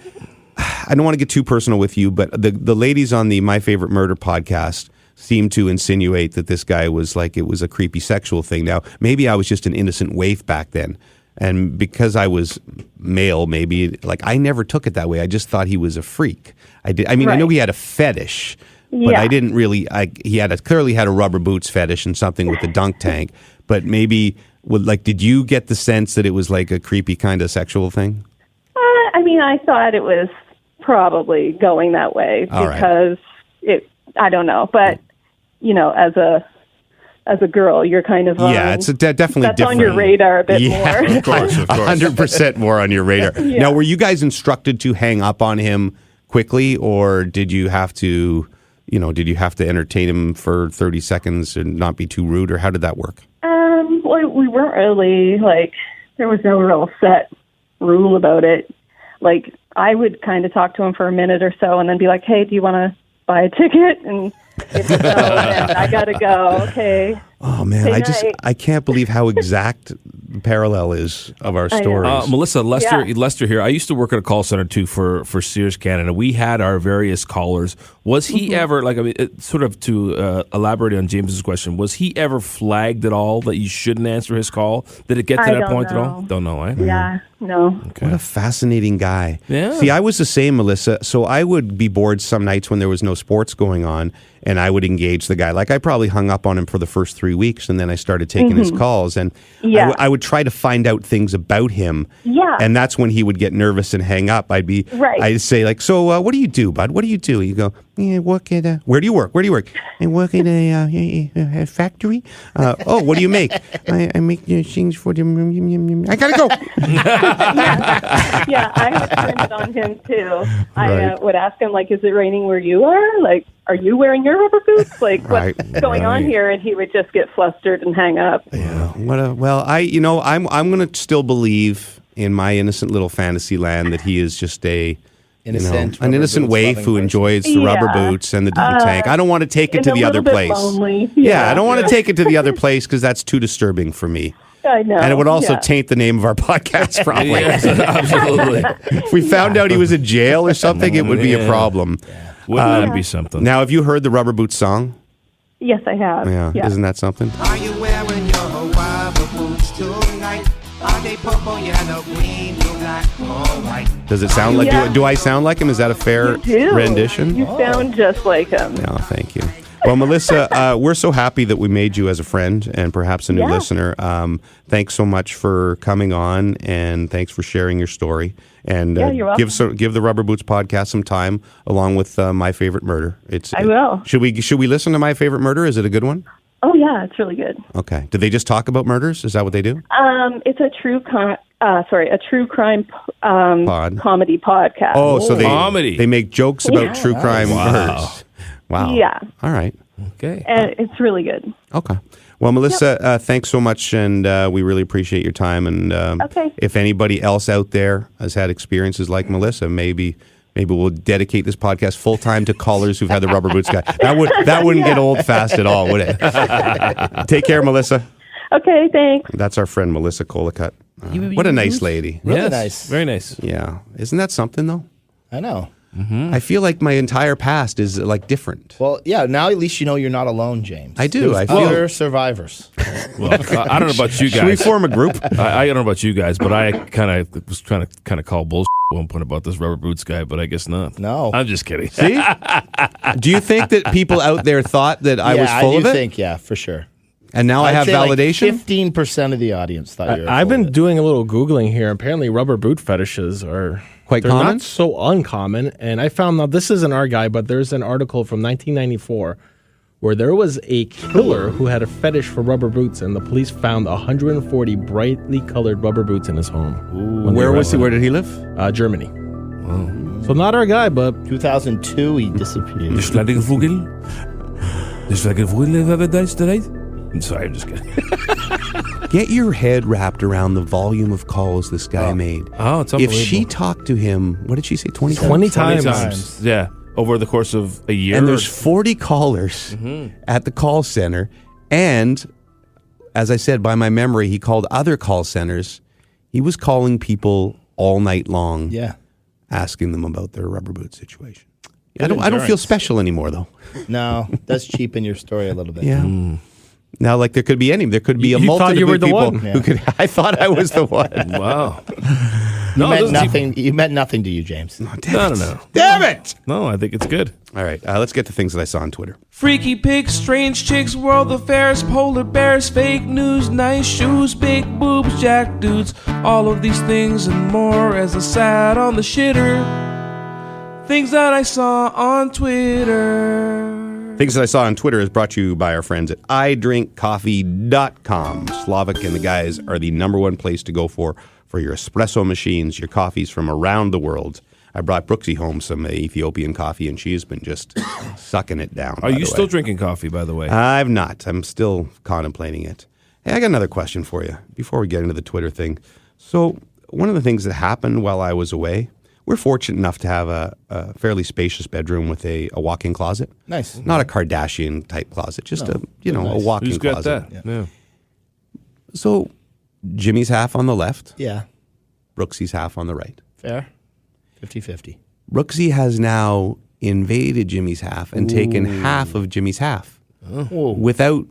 don't want to get too personal with you, but the ladies on the My Favorite Murder podcast seem to insinuate that this guy was like, it was a creepy sexual thing. Now, maybe I was just an innocent waif back then. And because I was male, maybe, like, I never took it that way. I just thought he was a freak. I know he had a fetish, but I didn't really, he clearly had a rubber boots fetish and something with the dunk tank. But maybe, did you get the sense that it was like a creepy kind of sexual thing? I thought it was probably going that way because I don't know. But, as a girl, you're kind of it's definitely that's different. On your radar a bit more. Of course. 100% more on your radar. Now, were you guys instructed to hang up on him quickly, or did you have to, entertain him for 30 seconds and not be too rude, or how did that work? Well, we weren't really, there was no real set rule about it. I would kind of talk to him for a minute or so and then be like, "Hey, do you want to buy a ticket?" And if so, then I got to go. Okay. Oh, man. I can't believe how exact the parallel is of our stories. Melissa, Lester here. I used to work at a call center, too, for Sears Canada. We had our various callers. Was he ever, sort of to elaborate on James's question, was he ever flagged at all that you shouldn't answer his call? Did it get to that point at all? Don't know, eh? Yeah, no. Okay. What a fascinating guy. Yeah. See, I was the same, Melissa. So I would be bored some nights when there was no sports going on, and I would engage the guy. I probably hung up on him for the first 3 weeks, and then I started taking his calls, and I would try to find out things about him. Yeah. And that's when he would get nervous and hang up. I'd say, so what do you do, bud? What do you do? You go, I work at where do you work? I work at a factory. What do you make? I make things for the... I gotta go. I would turn it on him, too. I would ask him, is it raining where you are? Are you wearing your rubber boots? What's going on here? And he would just get flustered and hang up. Yeah. I'm going to still believe in my innocent little fantasy land that he is just an innocent waif who enjoys the rubber boots and the dunk tank. I don't want to take it to the other place. Lonely. I don't want to take it to the other place because that's too disturbing for me. I know. And it would also taint the name of our podcast, probably. Yes, absolutely. If we found out he was in jail or something, it would be a problem. Wouldn't that be something? Now, have you heard the Rubber Boots song? Yes, I have. Yeah. Isn't that something? Are you wearing your rubber boots tonight? Are they purple, yellow, green, blue, black, or white? Does it sound like... Do I sound like him? Is that a fair rendition? You sound just like him. No, thank you. Well, Melissa, we're so happy that we made you as a friend and perhaps a new listener. Thanks so much for coming on, and thanks for sharing your story. And you're welcome. give the Rubber Boots podcast some time, along with My Favorite Murder. I will. Should we listen to My Favorite Murder? Is it a good one? Oh yeah, it's really good. Okay. Do they just talk about murders? Is that what they do? It's a true crime comedy podcast. Oh, so Comedy. they make jokes about true crime murders. Wow. Yeah. All right. Okay. And it's really good. Okay. Well, Melissa, thanks so much, and we really appreciate your time. And if anybody else out there has had experiences like Melissa, maybe we'll dedicate this podcast full time to callers who've had the Rubber Boots guy. That wouldn't get old fast at all, would it? Take care, Melissa. Okay, thanks. That's our friend Melissa Collicutt. What a nice lady. Really nice. Very nice. Yeah. Isn't that something, though? I know. I feel like my entire past is like different. Well, yeah, now at least you know you're not alone, James. I do. There's I feel other survivors. Well, I don't know about you guys. Should we form a group? I don't know about you guys, but I was trying to call bullshit at one point about this Rubber Boots guy, but I guess not. No. I'm just kidding. See? Do you think that people out there thought that I was full of it? I do think, yeah, for sure. And now I have I'd say validation? Like 15% of the audience thought you were I've full of been it. doing a little Googling here. Apparently, rubber boot fetishes are Quite they're common? not so uncommon. And I found out this isn't our guy, but there's an article from 1994 where there was a killer who had a fetish for rubber boots, and the police found 140 brightly colored rubber boots in his home. When they Where was he? arrested Where did he live? him. Germany. So not our guy, but 2002, he disappeared. Just like a Vogel. Just like a Vogel have a dice tonight. I'm sorry, I'm just kidding. Get your head wrapped around the volume of calls this guy made. Oh, it's If unbelievable. she talked to him, what did she say, 20 times? 20 20 times. times. Yeah. Over the course of a year. And there's 40 callers at the call center. And as I said, by my memory, he called other call centers. He was calling people all night long, Yeah. asking them about their rubber boot situation. I don't feel endurance. special anymore, though. No, that's cheapen your story a little bit. Yeah. Now, like there could be a You multitude thought you were of the people one. who could. I thought I was the one. Wow. You No, meant those- nothing. You meant nothing to you, James. No. Damn it! No, I think it's good. All right, let's get to things that I saw on Twitter. Freaky pics, strange chicks, world affairs, polar bears, fake news, nice shoes, big boobs, jack dudes. All of these things and more as I sat on the shitter. Things that I saw on Twitter. Things that I saw on Twitter is brought to you by our friends at idrinkcoffee.com. Slavic and the guys are the number one place to go for your espresso machines, your coffees from around the world. I brought Brooksy home some Ethiopian coffee, and she's been just sucking it down. Are you still drinking coffee, by the way? I've not. I'm still contemplating it. Hey, I got another question for you before we get into the Twitter thing. So one of the things that happened while I was away, we're fortunate enough to have a fairly spacious bedroom with a walk-in closet. Nice. Not a Kardashian-type closet, just a walk-in Who's got closet. that? Yeah. So Jimmy's half on the left, Yeah. Brooksy's half on the right. Fair. 50-50. Brooksy has now invaded Jimmy's half and taken half of Jimmy's half without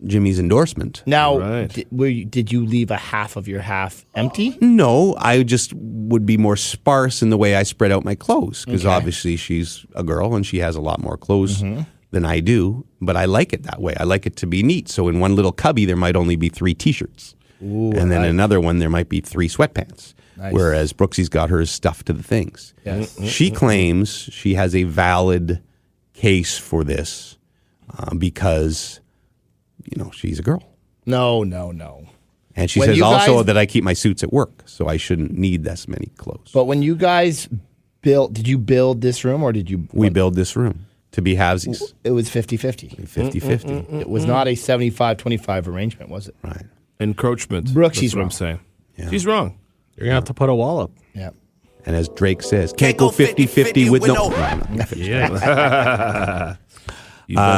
Jimmy's endorsement. Now, Right. did you leave a half of your half empty? No, I just would be more sparse in the way I spread out my clothes because obviously she's a girl and she has a lot more clothes than I do, but I like it that way. I like it to be neat. So in one little cubby, there might only be 3 T-shirts. And then another one, there might be 3 sweatpants. Nice. Whereas Brooksy's got hers stuffed to the things. Yes. She claims she has a valid case for this because, she's a girl. No. And she When says you also guys- that I keep my suits at work, so I shouldn't need this many clothes. But when you guys did you build this room or did you? We build this room to be halvesies, It was 50-50. 50-50. It was not a 75-25 arrangement, was it? Right. Encroachment. Brooksie's That's what wrong. I'm saying. Yeah. She's wrong. you're going to have to put a wall up. Yeah. And as Drake says, can't go 50-50 with no.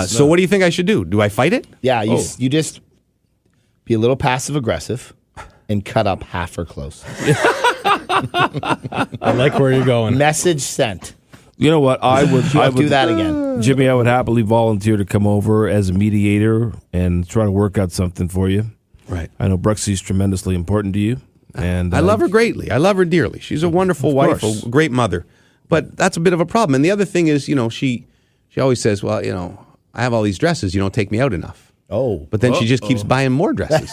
So what do you think I should do? Do I fight it? Yeah, you just be a little passive aggressive and cut up half her clothes. I like where you're going. Message sent. You know what? I would Do that again. Jimmy, I would happily volunteer to come over as a mediator and try to work out something for you. Right. I know Brooksy's tremendously important to you. And I love her greatly. I love her dearly. She's a wonderful wife, course. a great mother. But that's a bit of a problem. And the other thing is, she always says, well, I have all these dresses. You don't take me out enough. Oh. But then she just keeps buying more dresses.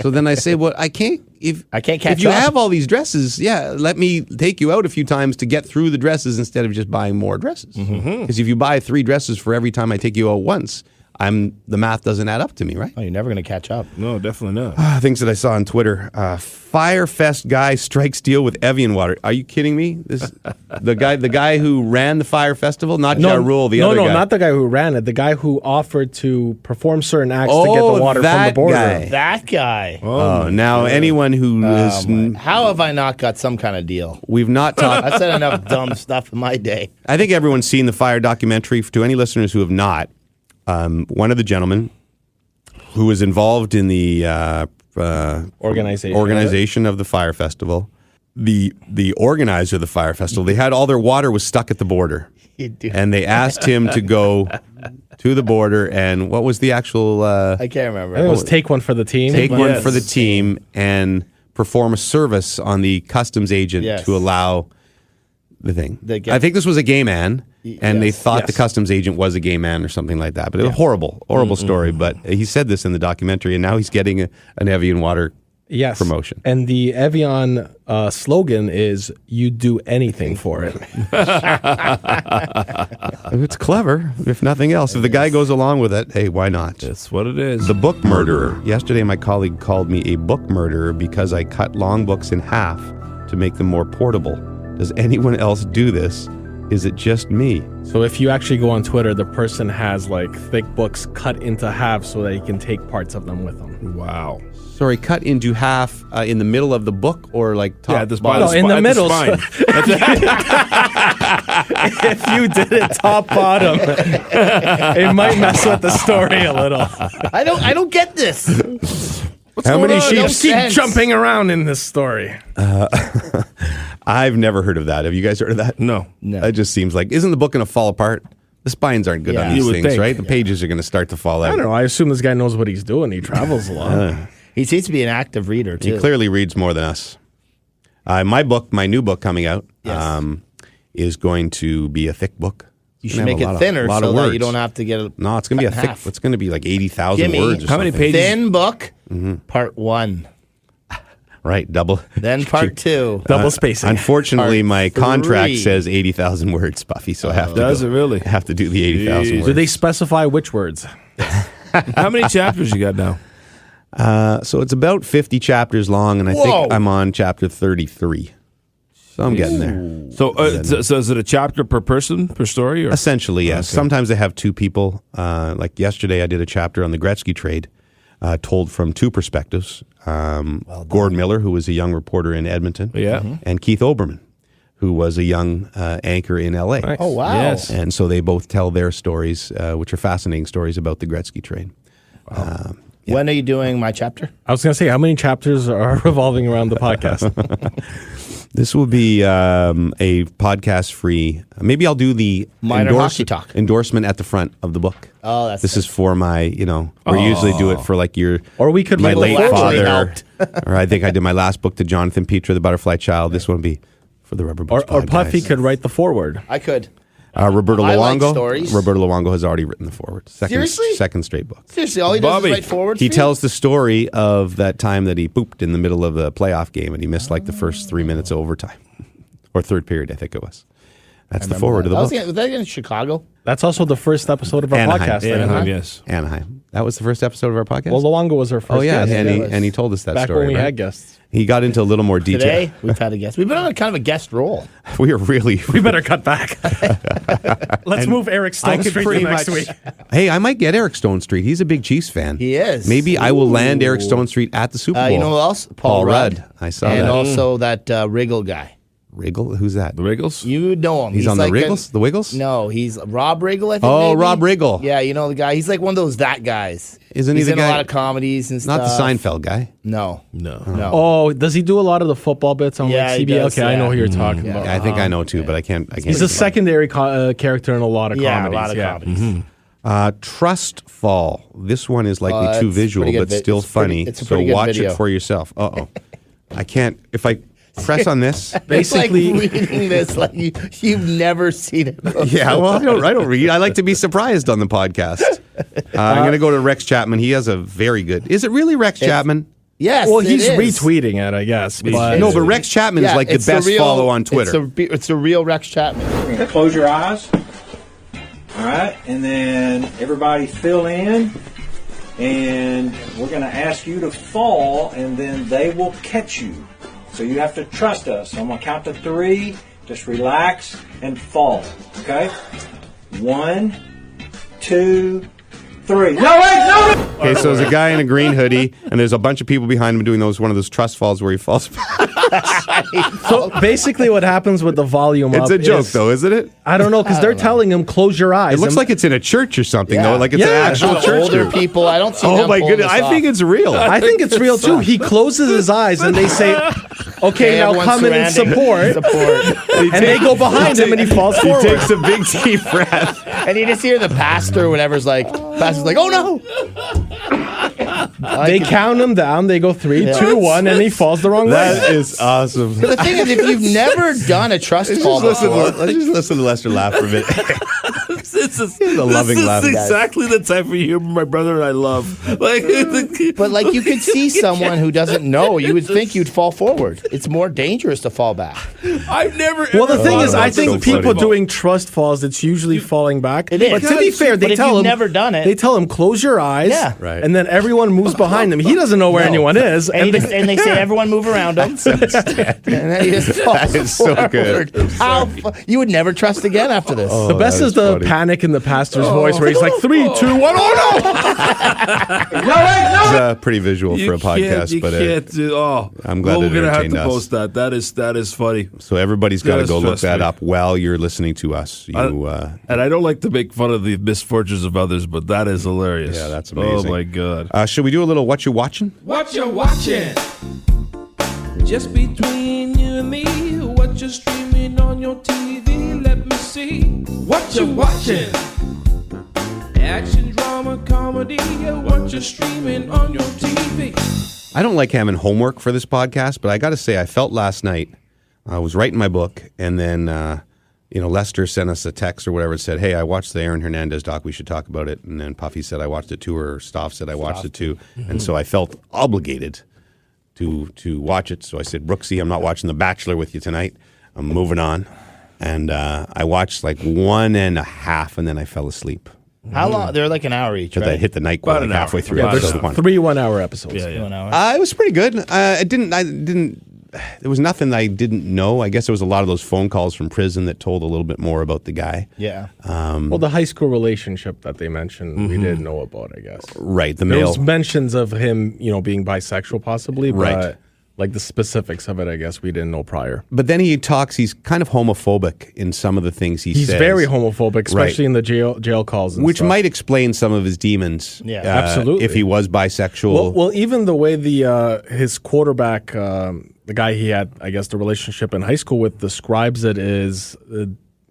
So then I say, well, I can't catch if you up. have all these dresses, let me take you out a few times to get through the dresses instead of just buying more dresses. Because if you buy 3 dresses for every time I take you out once, the math doesn't add up to me, right? Oh, you're never going to catch up. No, definitely not. Things that I saw on Twitter. Firefest guy strikes deal with Evian water. Are you kidding me? The guy who ran the Fire Festival, not Ja Rule, the other guy. No, not the guy who ran it. The guy who offered to perform certain acts to get the water from the border. That guy. Oh, now anyone who is... How have I not got some kind of deal? We've not talked... I said enough dumb stuff in my day. I think everyone's seen the Fire documentary. To any listeners who have not, one of the gentlemen who was involved in the organization of the Fire Festival, the organizer of the Fire Festival, they had all their water was stuck at the border. And they asked him to go to the border, and what was the actual... I can't remember. I think it was take one for the team. Take one for the team and perform a service on the customs agent to allow the thing. I think this was a gay man. And they thought the customs agent was a gay man or something like that. But it was a horrible story. But he said this in the documentary, and now he's getting an Evian water promotion. And the Evian slogan is, you do anything for it. It's clever, if nothing else. If the guy goes along with it, hey, why not? That's what it is. The book murderer. Yesterday, my colleague called me a book murderer because I cut long books in half to make them more portable. Does anyone else do this? Is it just me? So if you actually go on Twitter, the person has like thick books cut into half so that you can take parts of them with them. Wow. Sorry, cut into half in the middle of the book or like top? Yeah, at the bottom. No, in the middle. If you did it top bottom, it might mess with the story a little. I don't get this. How many sheep keep jumping around in this story? I've never heard of that. Have you guys heard of that? No. It just seems like, isn't the book going to fall apart? The spines aren't good on these things, right? The pages are going to start to fall out. I don't know. I assume this guy knows what he's doing. He travels a lot. He seems to be an active reader, too. He clearly reads more than us. My new book coming out, is going to be a thick book. You should make it thinner so that you don't have to get it. No, it's going to be a thick. Half. It's going to be like 80,000 words. How many pages? Thin book, part 1. Right, double. Then part 2. Double spacing. Unfortunately, my Part contract 3. says 80,000 words, Puffy, so I have to Does it really? have to do the 80,000 words. Do they specify which words? How many chapters you got now? So it's about 50 chapters long, and I think I'm on chapter 33. So I'm getting there. So is it a chapter per person, per story? Or? Essentially, yes. Okay. Sometimes I have 2 people. Like yesterday, I did a chapter on the Gretzky trade, told from 2 perspectives. Gord Miller, who was a young reporter in Edmonton, and Keith Olbermann, who was a young anchor in L.A. Nice. Oh, wow. Yes. And so they both tell their stories, which are fascinating stories about the Gretzky trade. When are you doing my chapter? I was going to say, how many chapters are revolving around the podcast? This will be a podcast-free. Maybe I'll do the Minor hockey talk endorsement at the front of the book. Oh, that's This is for my, we usually do it for like your Or we could my write late the father, or I think I did my last book to Jonathan Petra, The Butterfly Child. This one will be for the Rubber Boots Or podcast. Puffy could write the foreword. I could. Roberto I like Luongo. stories. Roberto Luongo has already written the foreword. Seriously? Second straight book. Seriously, all he does is write forwards. He for you? tells the story of that time that he pooped in the middle of a playoff game and he missed like the first 3 minutes of overtime. Or third period, I think it was. That's the forward of the book. Was that in Chicago? That's also the first episode of our Anaheim. podcast. Anaheim, yes. Anaheim. That was the first episode of our podcast? Well, Luongo was our first guest. and he told us that Back story. when we right? had guests. He got into a little more detail. Today, we've had a guest. We've been on kind of a guest role. We are really... We better cut back. Let's move Eric Stone Street to next week. Hey, I might get Eric Stone Street. He's a big Chiefs fan. He is. Maybe I will land Eric Stone Street at the Super Bowl. You know who else? Paul Rudd. I saw and that. also that Wriggle guy. Wriggle? Who's that? The Wiggles? You know him. He's on like the Wriggles? The Wiggles? No, he's Rob Riggle, I think. Oh, maybe? Rob Riggle. Yeah, you know the guy. He's like one of those that guys. Isn't he he's the in guy? a lot of comedies and Not stuff. the Seinfeld guy. No. Oh, does he do a lot of the football bits on Yeah, like he CBS? does, Okay, I know yeah. who you're talking about. Yeah, I think I know too, but I can't. He's a secondary character in a lot of Yeah, comedies. a lot of comedies. Trust Fall. This one is likely too it's visual, pretty but good still it's pretty- funny. it's a So pretty good watch video. it for yourself. I can't. If I Press on this. Basically, like reading this like you've never seen it before. Yeah, well, I don't read. I like to be surprised on the podcast. I'm going to go to Rex Chapman. He has a very good. Is it really Rex Chapman? Yes. Well, he's retweeting it, I guess. But No, but Rex Chapman is like the best follow on Twitter. It's a real Rex Chapman. Close your eyes. All right, and then everybody fill in, and we're going to ask you to fall, and then they will catch you. So you have to trust us. So I'm going to count to 3. Just relax and fall. Okay? 1, 2, 3. No, wait, no! Okay, so there's a guy in a green hoodie, and there's a bunch of people behind him doing one of those trust falls where he falls back. So basically what happens with the volume It's a joke, though, isn't it? I don't know, because they're telling him, close your eyes. It looks like it's in a church or something, though. Like it's an Yeah, actual church older group. people. I don't see Oh them my pulling goodness! this I think off. it's real. I think it's real, too. He closes his eyes, and they say, okay, now everyone's come in and support. surrounding- And they go behind him, and he falls He forward. takes a big deep breath. And you just hear the pastor or whatever's like, oh no! They count him down. They go 3, 2, 1, and he falls the wrong way. That is awesome. But the thing is, if you've never done a trust fall Let's before, just listen to Lester laugh for a minute. This is loving laugh. exactly the type of humor my brother and I love. Like, but like you could see someone who doesn't know, you would think you'd fall forward. It's more dangerous to fall back. I've never. Well, the thing is, I that's so think people funny. doing trust falls, it's usually falling back. It is. But to be fair, But they if tell you've him never done it- They tell him close your eyes, Yeah. Right. and then everyone moves behind him. He doesn't know where anyone is, And they say everyone move around him. And then he just falls That is so forward. good. You would never trust again after this. the best is the panic in the pastor's voice, where he's like 3, 2, 1, oh no! It's pretty visual for a podcast, you but can't do. Oh, I'm glad we're it gonna have entertained to us. post that. That is funny. so everybody's got to Yes, go look trust that me. up while you're listening to us. You, And I don't like to make fun of the misfortunes of others, but that is hilarious. Yeah, that's amazing. Oh my god. should we do a little what you watching? What you watching? Just between you and me, what you streaming on your TV? Let me see. What you watching? Action, drama, comedy. What you streaming on your TV? I don't like having homework for this podcast, but I got to say, I felt last night, I was writing my book, and then, Lester sent us a text or whatever. It said, hey, I watched the Aaron Hernandez doc. We should talk about it. And then Puffy said, I watched it too, or Stoff said, I watched it too. And so I felt obligated to watch it. So I said, Brooksy, I'm not watching The Bachelor with you tonight. I'm moving on. And I watched like 1.5, and then I fell asleep. How long? They're like an hour each, But I right? hit the night About like an hour. halfway through Yeah, There's episode 1. 3 1-hour episodes. Yeah, yeah. 1 hour. It was pretty good. I didn't. There was nothing I didn't know. I guess there was a lot of those phone calls from prison that told a little bit more about the guy. Yeah. Well, the high school relationship that they mentioned, we didn't know about, I guess. Right. The There male. was mentions of him, being bisexual possibly, but Right. like the specifics of it, I guess we didn't know prior. But then he talks. He's kind of homophobic in some of the things he He's says. very homophobic, especially Right. in the jail calls, and which stuff. might explain some of his demons. Yeah. Absolutely. If he was bisexual. Well, even the way his quarterback, the guy he had, I guess, the relationship in high school with, describes it is,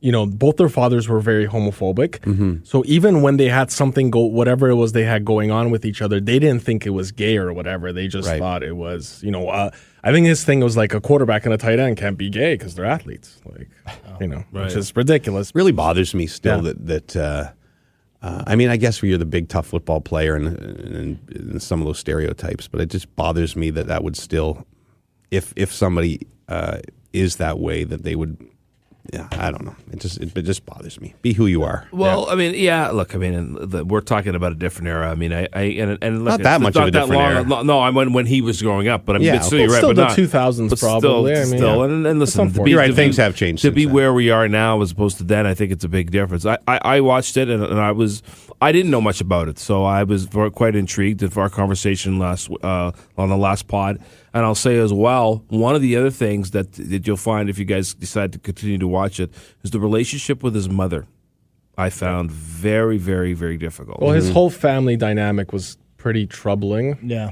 both their fathers were very homophobic. Mm-hmm. So even when they had something whatever it was they had going on with each other, they didn't think it was gay or whatever. They just Right. thought it was, I think his thing was like a quarterback and a tight end can't be gay because they're athletes, which is ridiculous. really bothers me still Yeah. that I guess you're the big tough football player and some of those stereotypes, but it just bothers me that would still, if somebody is that way, that they would. Yeah, I don't know. It just bothers me. Be who you are. Well, look, we're talking about a different era. And look, Not that it's much of a different era. No, I mean when he was growing up, but Yeah, still, you're right. still but the not, 2000s but probably. Still, and listen, unfortunate. You're right. Things have changed To since be then. where we are now as opposed to then, I think it's a big difference. I watched it and I didn't know much about it, so I was quite intrigued for our conversation on the last pod. And I'll say as well, one of the other things that you'll find if you guys decide to continue to watch it is the relationship with his mother. I found very, very, very difficult. Well, his whole family dynamic was pretty troubling. Yeah.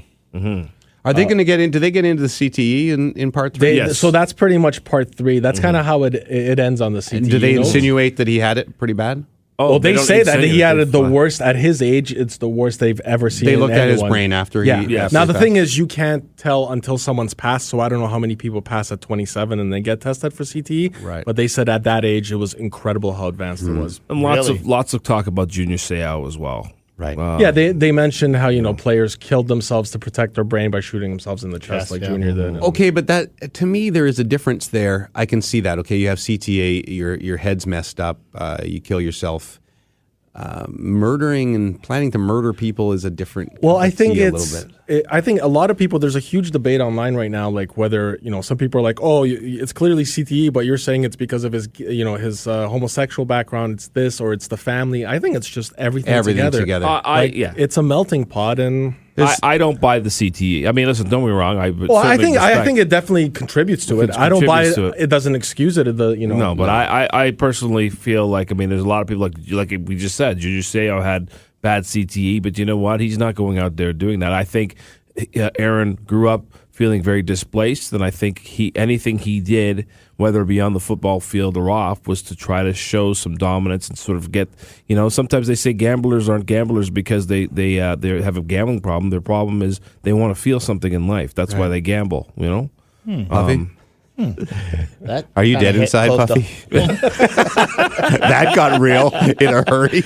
Are they going to get into? Do they get into the CTE in part 3? Yes. So that's pretty much part 3. That's kind of how it ends on the CTE. Do they note. insinuate that he had it pretty bad? Oh, well, they say that he had the fine. worst at his age. It's the worst they've ever seen. They looked at his anyone. brain after. Yeah. He Now the thing is, you can't tell until someone's passed. So I don't know how many people pass at 27 and they get tested for CTE. Right. But they said at that age, it was incredible how advanced it was. And lots of talk about Junior Seau as well. Right. Yeah, they mentioned how players killed themselves to protect their brain by shooting themselves in the chest, like Junior did. Okay, but that to me there is a difference there. I can see that. Okay, you have CTA, your head's messed up, you kill yourself. Murdering and planning to murder people is a different. Well, I think a little bit. I think a lot of people. There's a huge debate online right now, like whether some people are like, "Oh, it's clearly CTE," but you're saying it's because of his homosexual background. It's this or it's the family. I think it's just everything together. It's a melting pot, and I don't buy the CTE. I mean, listen, don't be wrong. I think it definitely contributes to it. I don't buy it. It doesn't excuse it. No, but I personally feel like, I mean, there's a lot of people like we just said, Junior Seau had bad CTE, but you know what? He's not going out there doing that. I think Aaron grew up feeling very displaced, and I think anything he did, whether it be on the football field or off, was to try to show some dominance and sort of get, sometimes they say gamblers aren't gamblers because they have a gambling problem. Their problem is they want to feel something in life. That's why they gamble, Puffy? Are you dead inside, Puffy? That got real in a hurry.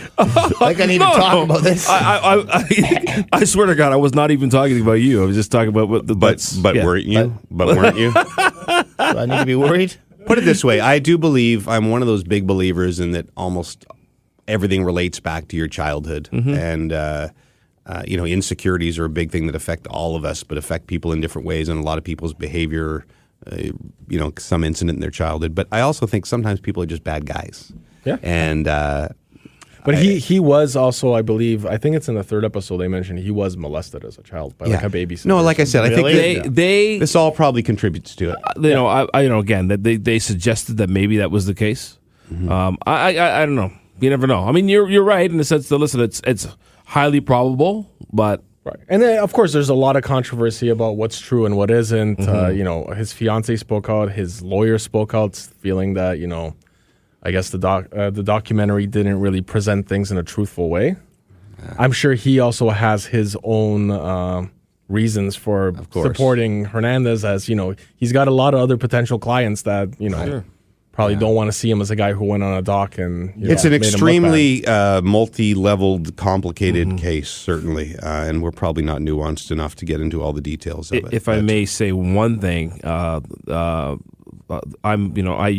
Like I need to talk about this. I swear to God, I was not even talking about you. I was just talking about weren't you? But weren't you? Do I need to be worried? Put it this way: I do believe I'm one of those big believers in that almost everything relates back to your childhood, and insecurities are a big thing that affect all of us, but affect people in different ways, and a lot of people's behavior. Some incident in their childhood, but I also think sometimes people are just bad guys. Yeah, and but he was also, I believe, I think it's in the third episode they mentioned he was molested as a child by like a babysitter. No, like I said, Really? I think this all probably contributes to it. Again, that they suggested that maybe that was the case. I don't know. You never know. I mean, you're right in the sense that, listen, it's highly probable, but. Right. And then, of course, there's a lot of controversy about what's true and what isn't. His fiance spoke out. His lawyer spoke out, feeling that, I guess the documentary didn't really present things in a truthful way. I'm sure he also has his own reasons for supporting Hernandez, as, he's got a lot of other potential clients that, probably don't want to see him as a guy who went on a dock and it's an extremely multi-leveled, complicated case, certainly, and we're probably not nuanced enough to get into all the details of it. If I may say one thing, you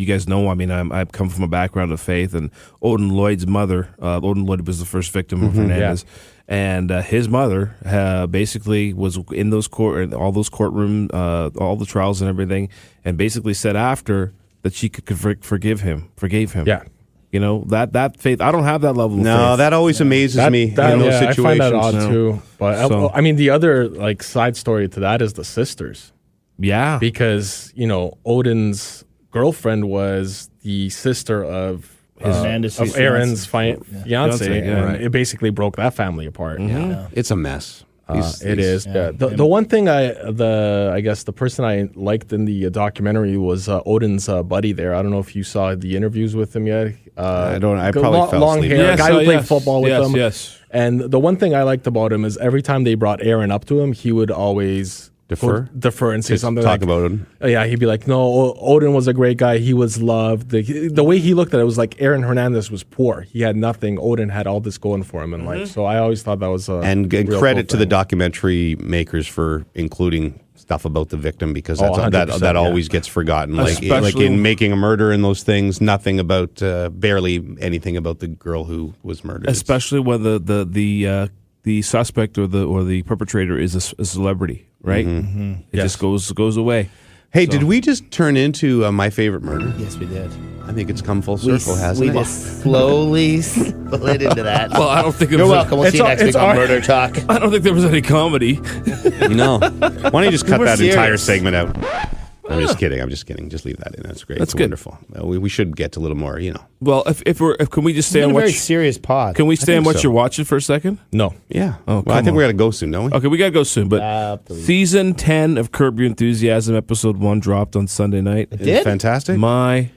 guys know, I mean, I've come from a background of faith, and Odin Lloyd's mother, Odin Lloyd was the first victim of Hernandez. Yeah. And his mother basically was in all those courtroom, all the trials and everything, and basically said after that she could forgave him. Yeah. That faith, I don't have that level of faith. No, that always amazes me in those situations. I find that odd too. But I mean, the other side story to that is the sisters. Yeah. Because, Odin's girlfriend was the sister of Aaron's fiance, and it basically broke that family apart. Yeah. It's a mess. It is. Yeah. The one thing I guess the person I liked in the documentary was Odin's buddy there. I don't know if you saw the interviews with him yet. I probably fell long asleep. hair, guy who played football with him. Yes. And the one thing I liked about him is every time they brought Aaron up to him, he would always defer and say something talk about Odin. Yeah, he'd be like, no, Odin was a great guy. He was loved. The way he looked at it was like Aaron Hernandez was poor. He had nothing. Odin had all this going for him in life. So I always thought that was and credit to the documentary makers for including stuff about the victim, because that always gets forgotten. Like in Making a Murder and those things, nothing about barely anything about the girl who was murdered. Especially when the suspect or the perpetrator is a celebrity. Right, it just goes away. Hey, did we just turn into My Favorite Murder? Yes, we did. I think it's come full circle, hasn't it? We just slowly slid into that. Well, I don't think you're welcome. We'll see you next week on Murder Talk. I don't think there was any comedy. No. Why don't you just cut that entire segment out? I'm just kidding. Just leave that in. That's great. That's it's good. Wonderful. We should get a little more, Well, if can we just stay on a what very serious pod. Can we stay on think what so. you're watching for a second? No. Yeah. Oh, well, I think on. we got to go soon, don't we? Okay, we gotta go soon. But season 10 of Curb Your Enthusiasm, episode 1 dropped on Sunday night. It did? Fantastic. My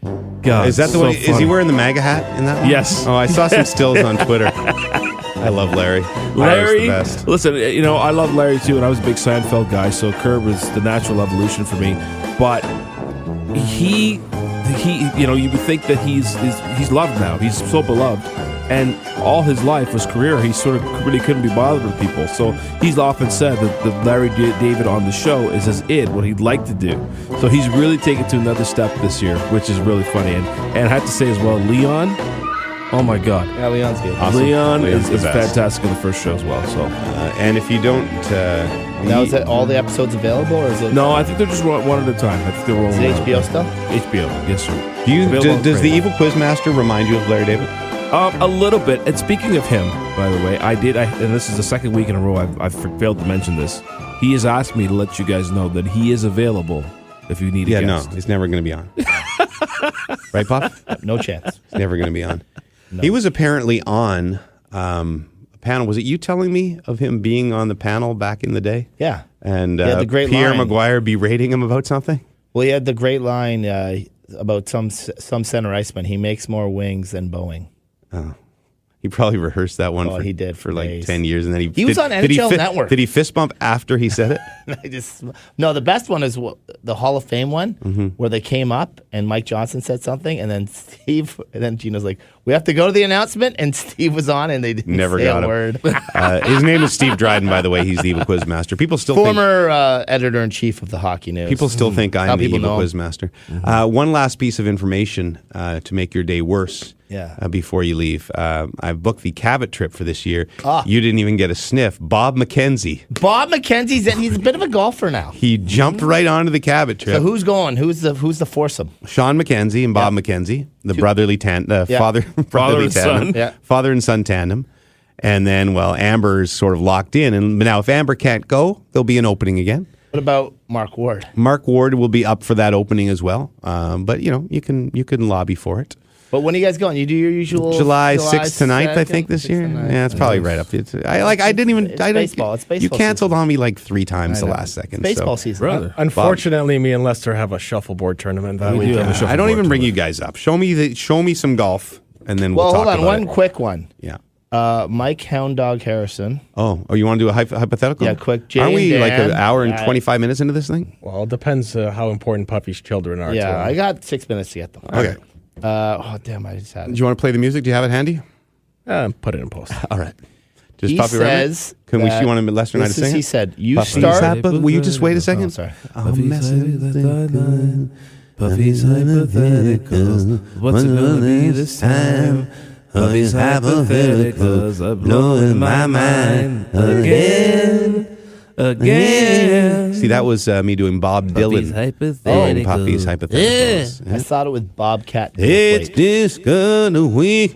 God, Is that the so one? Is funny. he wearing the MAGA hat in that one? Yes. Oh, I saw some stills on Twitter. I love Larry. Larry, the best. listen, I love Larry too, and I was a big Seinfeld guy, so Curb was the natural evolution for me. But he, you would think that he's loved now. He's so beloved, and all his life, his career, he sort of really couldn't be bothered with people. So he's often said that Larry David on the show is what he'd like to do. So he's really taken to another step this year, which is really funny. And I have to say as well, Leon. Oh my God! Yeah, Leon's good. Awesome. Leon Leon's is the best. fantastic in the first show as well. So And if you don't, Now, is it all the episodes available, or is it? no, I think they're just one at a time. I think they're Is rolling. it HBO still? HBO, yes sir. does the Evil Quizmaster remind you of Larry David? A little bit. And speaking of him, by the way, and this is the second week in a row I've failed to mention this. He has asked me to let you guys know that he is available if you need a guest. No, he's never going to be on. Right, Puff? No chance. He's never going to be on. He was apparently on a panel. Was it you telling me of him being on the panel back in the day? Yeah. And He had the great Pierre line. Maguire berating him about something? Well, he had the great line about some center iceman. He makes more wings than Boeing. Oh. He probably rehearsed that one He did for like days. 10 years. And then He was on NHL Network. Did he fist bump after he said it? No, the best one is the Hall of Fame one, Mm-hmm. where they came up and Mike Johnson said something, and then Gino's like, "We have to go to the announcement," and Steve was on, and they didn't Never say got a him. word. His name is Steve Dryden, by the way. He's the Evil Quizmaster. People still think... Former editor-in-chief of the Hockey News. People still think I'm the people Evil know him. Quizmaster. One last piece of information to make your day worse before you leave. I've booked the Cabot trip for this year. You didn't even get a sniff. Bob McKenzie. Bob McKenzie's he's a bit of a golfer now. He jumped right onto the Cabot trip. So who's going? Who's the foursome? Sean McKenzie and Bob McKenzie, the brotherly father and son. Yeah. Father and son tandem. And then, Amber's sort of locked in. And now if Amber can't go, there'll be an opening again. What about Mark Ward? Mark Ward will be up for that opening as well. But you can lobby for it. But when are you guys going? You do your usual July 6th to 9th, I think, this 6th year. to 9th. Yeah, it's probably right up. I didn't even. It's baseball. It's baseball You canceled season. on me like 3 times the I know. last second. Baseball so. season. Brother. Unfortunately, me and Lester have a shuffleboard tournament that We do weekend. have a shuffleboard I don't even bring tournament. you guys up. Show me some golf, and then we'll Well, talk hold on. about One it. quick one. Yeah. Mike Hound Dog Harrison. Oh, you want to do a hypothetical? Yeah, quick. Jay Aren't we and like an Dan. hour and 25 minutes into this thing? Well, it depends how important Puffy's children are to Yeah, him. I got 6 minutes to get them. Okay. Oh, damn, I just had Do it. you want to play the music? Do you have it handy? Put it in post. All right. Just He Puffy remember? says Can we? that- You want Lester and I to this is- sing He it? said, you Puffy's start. Will you just wait a second? Oh, sorry. Puffy's hypotheticals. What's it gonna be this time? Puffy's hypotheticals are blowing my mind again. See, that was me doing Bob Dylan. hypotheticals. Puffy's hypotheticals. I thought it was Bobcat. It's Goldthwait. just gonna week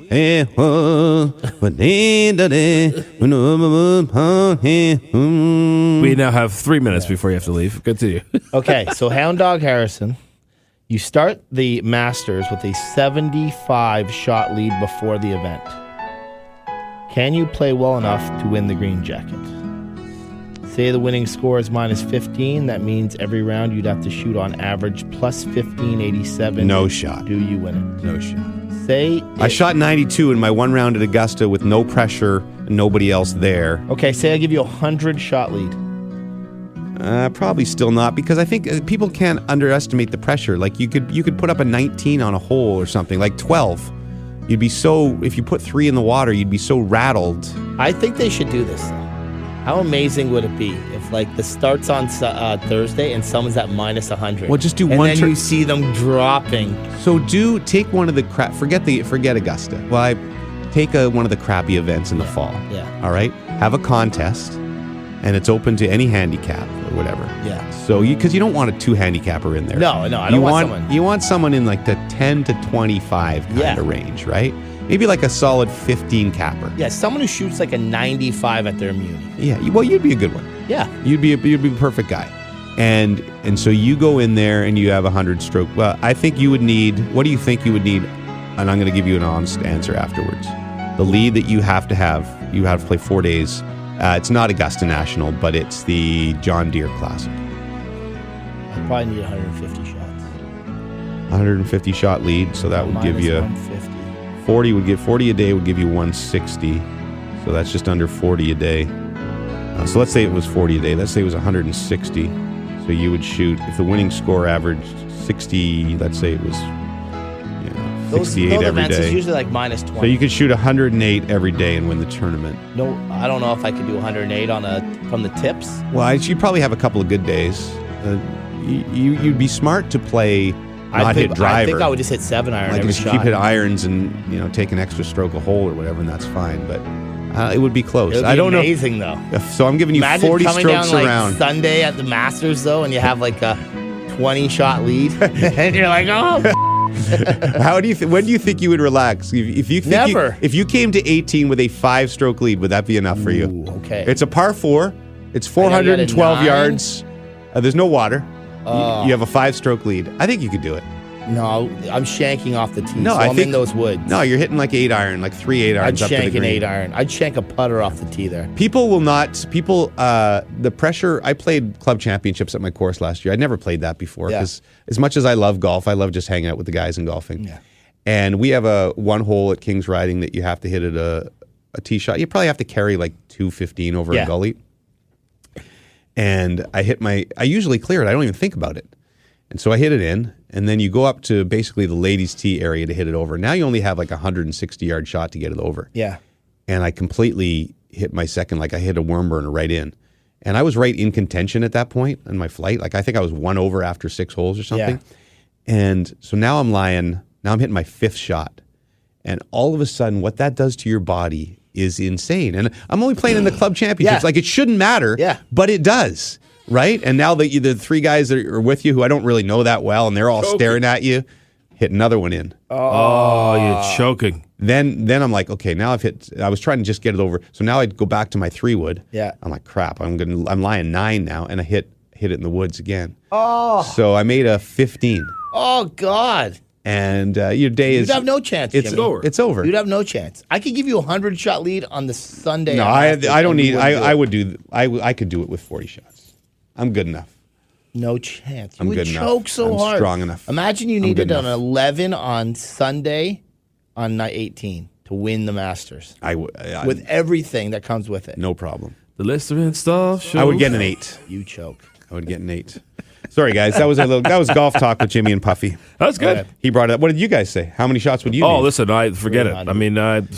We now have 3 minutes before you have to leave. Good to you. Okay, so Hound Dog Harrison, you start the Masters with a 75 shot lead before the event. Can you play well enough to win the green jacket? Say the winning score is minus 15. That means every round you'd have to shoot on average plus 1587. No shot. Do you win it? No shot. Say I shot 92 in my one round at Augusta with no pressure and nobody else there. Okay, say I give you a 100 shot lead. Probably still not, because I think people can't underestimate the pressure. Like you could put up a 19 on a hole or something, like 12. You'd be so, if you put 3 in the water, you'd be so rattled. I think they should do this though. How amazing would it be if like the starts on Thursday and someone's at minus 100? Well, just do and one then tur- you see them dropping. So take one of the forget Augusta. Well, I take one of the crappy events in the fall. Yeah. All right. Have a contest, and it's open to any handicap or whatever. Yeah. So because you don't want a 2 handicapper in there. No, I don't want someone. You want someone in like the 10 to 25 kind of range, right? Maybe like a solid 15 capper. Yeah, someone who shoots like a 95 at their Muni. Yeah. Well, you'd be a good one. Yeah. You'd be the perfect guy. And so you go in there and you have 100 stroke. Well, I think you would need, what do you think you would need? And I'm going to give you an honest answer afterwards. The lead that you have to play 4 days. It's not Augusta National, but it's the John Deere Classic. I probably need 150 shots. 150 shot lead, so that would give you 150. 40 a day would give you 160. So that's just under 40 a day. So let's say it was 40 a day. Let's say it was 160. So you would shoot, if the winning score averaged 60, let's say it was 68 every events day. Is usually like minus 20. So you could shoot 108 every day and win the tournament. No, I don't know if I could do 108 from the tips. Well, you'd probably have a couple of good days. You'd be smart to play hit driver. I think I would just hit 7-iron every just shot. keep hit irons and take an extra stroke a hole or whatever, and that's fine. But it would be close. It would be I don't amazing, know. though. So I'm giving you Imagine 40 coming strokes down, around. Sunday at the Masters, though, and you have like a 20-shot lead, and you're like, oh. When do you think you would relax? If you think Never. If you came to 18 with a 5-stroke lead, would that be enough for you? Okay. It's a par 4. It's 412 yards. There's no water. You have a 5-stroke lead. I think you could do it. No, I'm shanking off the tee. No, so I I'm think in those woods. No, you're hitting like 8-iron, like 3 8-irons up to the I'd shank green. an 8-iron. I'd shank a putter off the tee there. People will not. The pressure. I played club championships at my course last year. I'd never played that before because as much as I love golf, I love just hanging out with the guys and golfing. Yeah. And we have a one hole at King's Riding that you have to hit at a tee shot. You probably have to carry like 215 over a gully. And I usually clear it. I don't even think about it. And so I hit it in, and then you go up to basically the ladies' tee area to hit it over. Now you only have like a 160-yard shot to get it over. Yeah. And I completely hit my second, like I hit a worm burner right in. And I was right in contention at that point in my flight. Like I think I was 1 over after 6 holes or something. Yeah. And so now I'm hitting my 5th shot. And all of a sudden, what that does to your body is insane. And I'm only playing in the club championships. Like it shouldn't matter, but it does. Right? And now the 3 guys that are with you who I don't really know that well, and they're all staring at you, hit another one in. Oh, you're choking. Then I'm like, okay, now I was trying to just get it over. So now I'd go back to my 3-wood. Yeah. I'm like, crap, I'm lying 9 now, and I hit it in the woods again. Oh. So I made a 15. Oh, God. And your day You'd have no chance, It's Jimmy. over. It's over. You'd have no chance. I could give you a 100-shot lead on the Sunday. No, I don't need. I could do it with 40 shots. I'm good enough. No chance. You I'm would good choke enough. so I'm hard. strong enough. Imagine you needed an 11 on Sunday on night 18 to win the Masters. With everything that comes with it. No problem. The Listerine stuff. Shows. I would get an 8. You choke. I would get an 8. Sorry, guys. That was golf talk with Jimmy and Puffy. That's good. He brought it up. What did you guys say? How many shots would you need? Oh, listen, forget it. I mean, I'd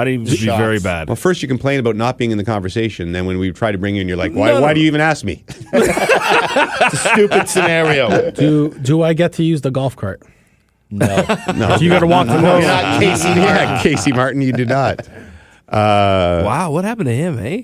even be very bad. Well, first you complain about not being in the conversation. Then when we try to bring you in, you're like, why do you even ask me? It's a stupid scenario. Do I get to use the golf cart? No. You got to walk the You're not Casey Martin. Yeah, Casey Martin, you do not. Wow, what happened to him, eh?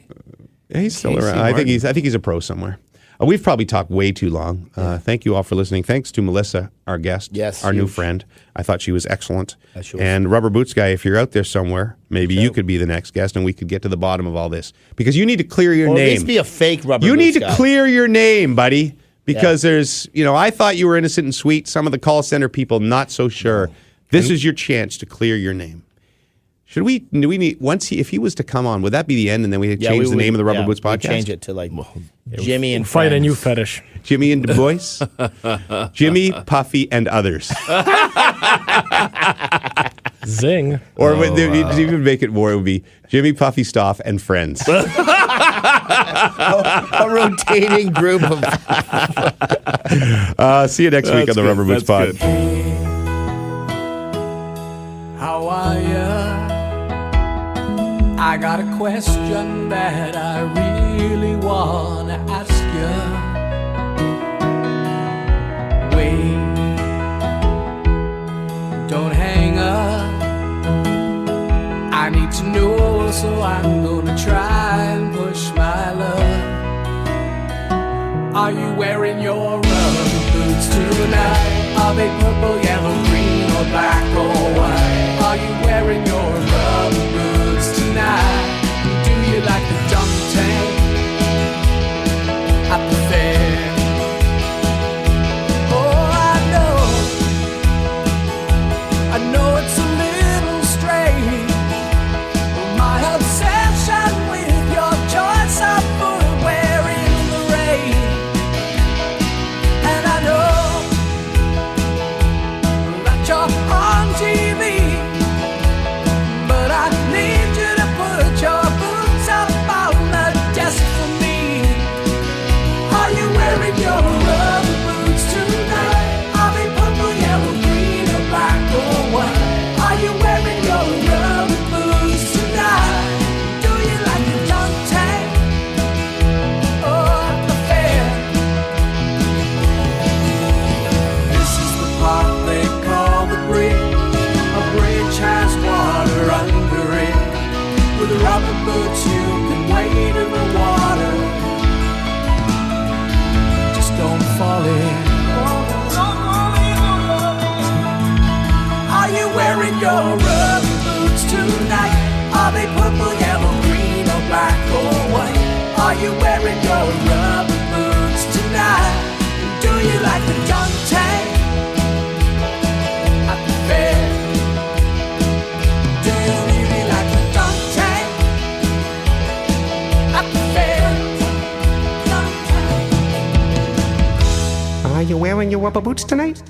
Yeah, he's still Casey around. Martin. I think he's a pro somewhere. We've probably talked way too long. Thank you all for listening. Thanks to Melissa, our guest, our new friend. I thought she was excellent. And Rubber Boots Guy, if you're out there somewhere, maybe you could be the next guest and we could get to the bottom of all this. Because you need to clear your name. Or at least be a fake Rubber You Boots need Guy. to clear your name, buddy. Because there's, I thought you were innocent and sweet. Some of the call center people, not so sure. This is your chance to clear your name. If he was to come on, would that be the end and then we change the name of the Rubber Boots podcast? Change it to like Jimmy and Fight a Friends. new fetish. Jimmy and Du Bois? Jimmy, Puffy, and others. Zing. Or to even make it more, it would be Jimmy, Puffy, Stoff, and friends. A rotating group of... See you next week on the Rubber Boots Pod. How are ya? I got a question that I really wanna ask ya. Wait, don't hang up. I need to know, so I'm gonna try and push my luck. Are you wearing your rubber boots tonight? Are they purple, yellow, green, or black or white? Are you wearing your rubber boots tonight? Do you like the dunk tank? I you wearing your rubber boots tonight?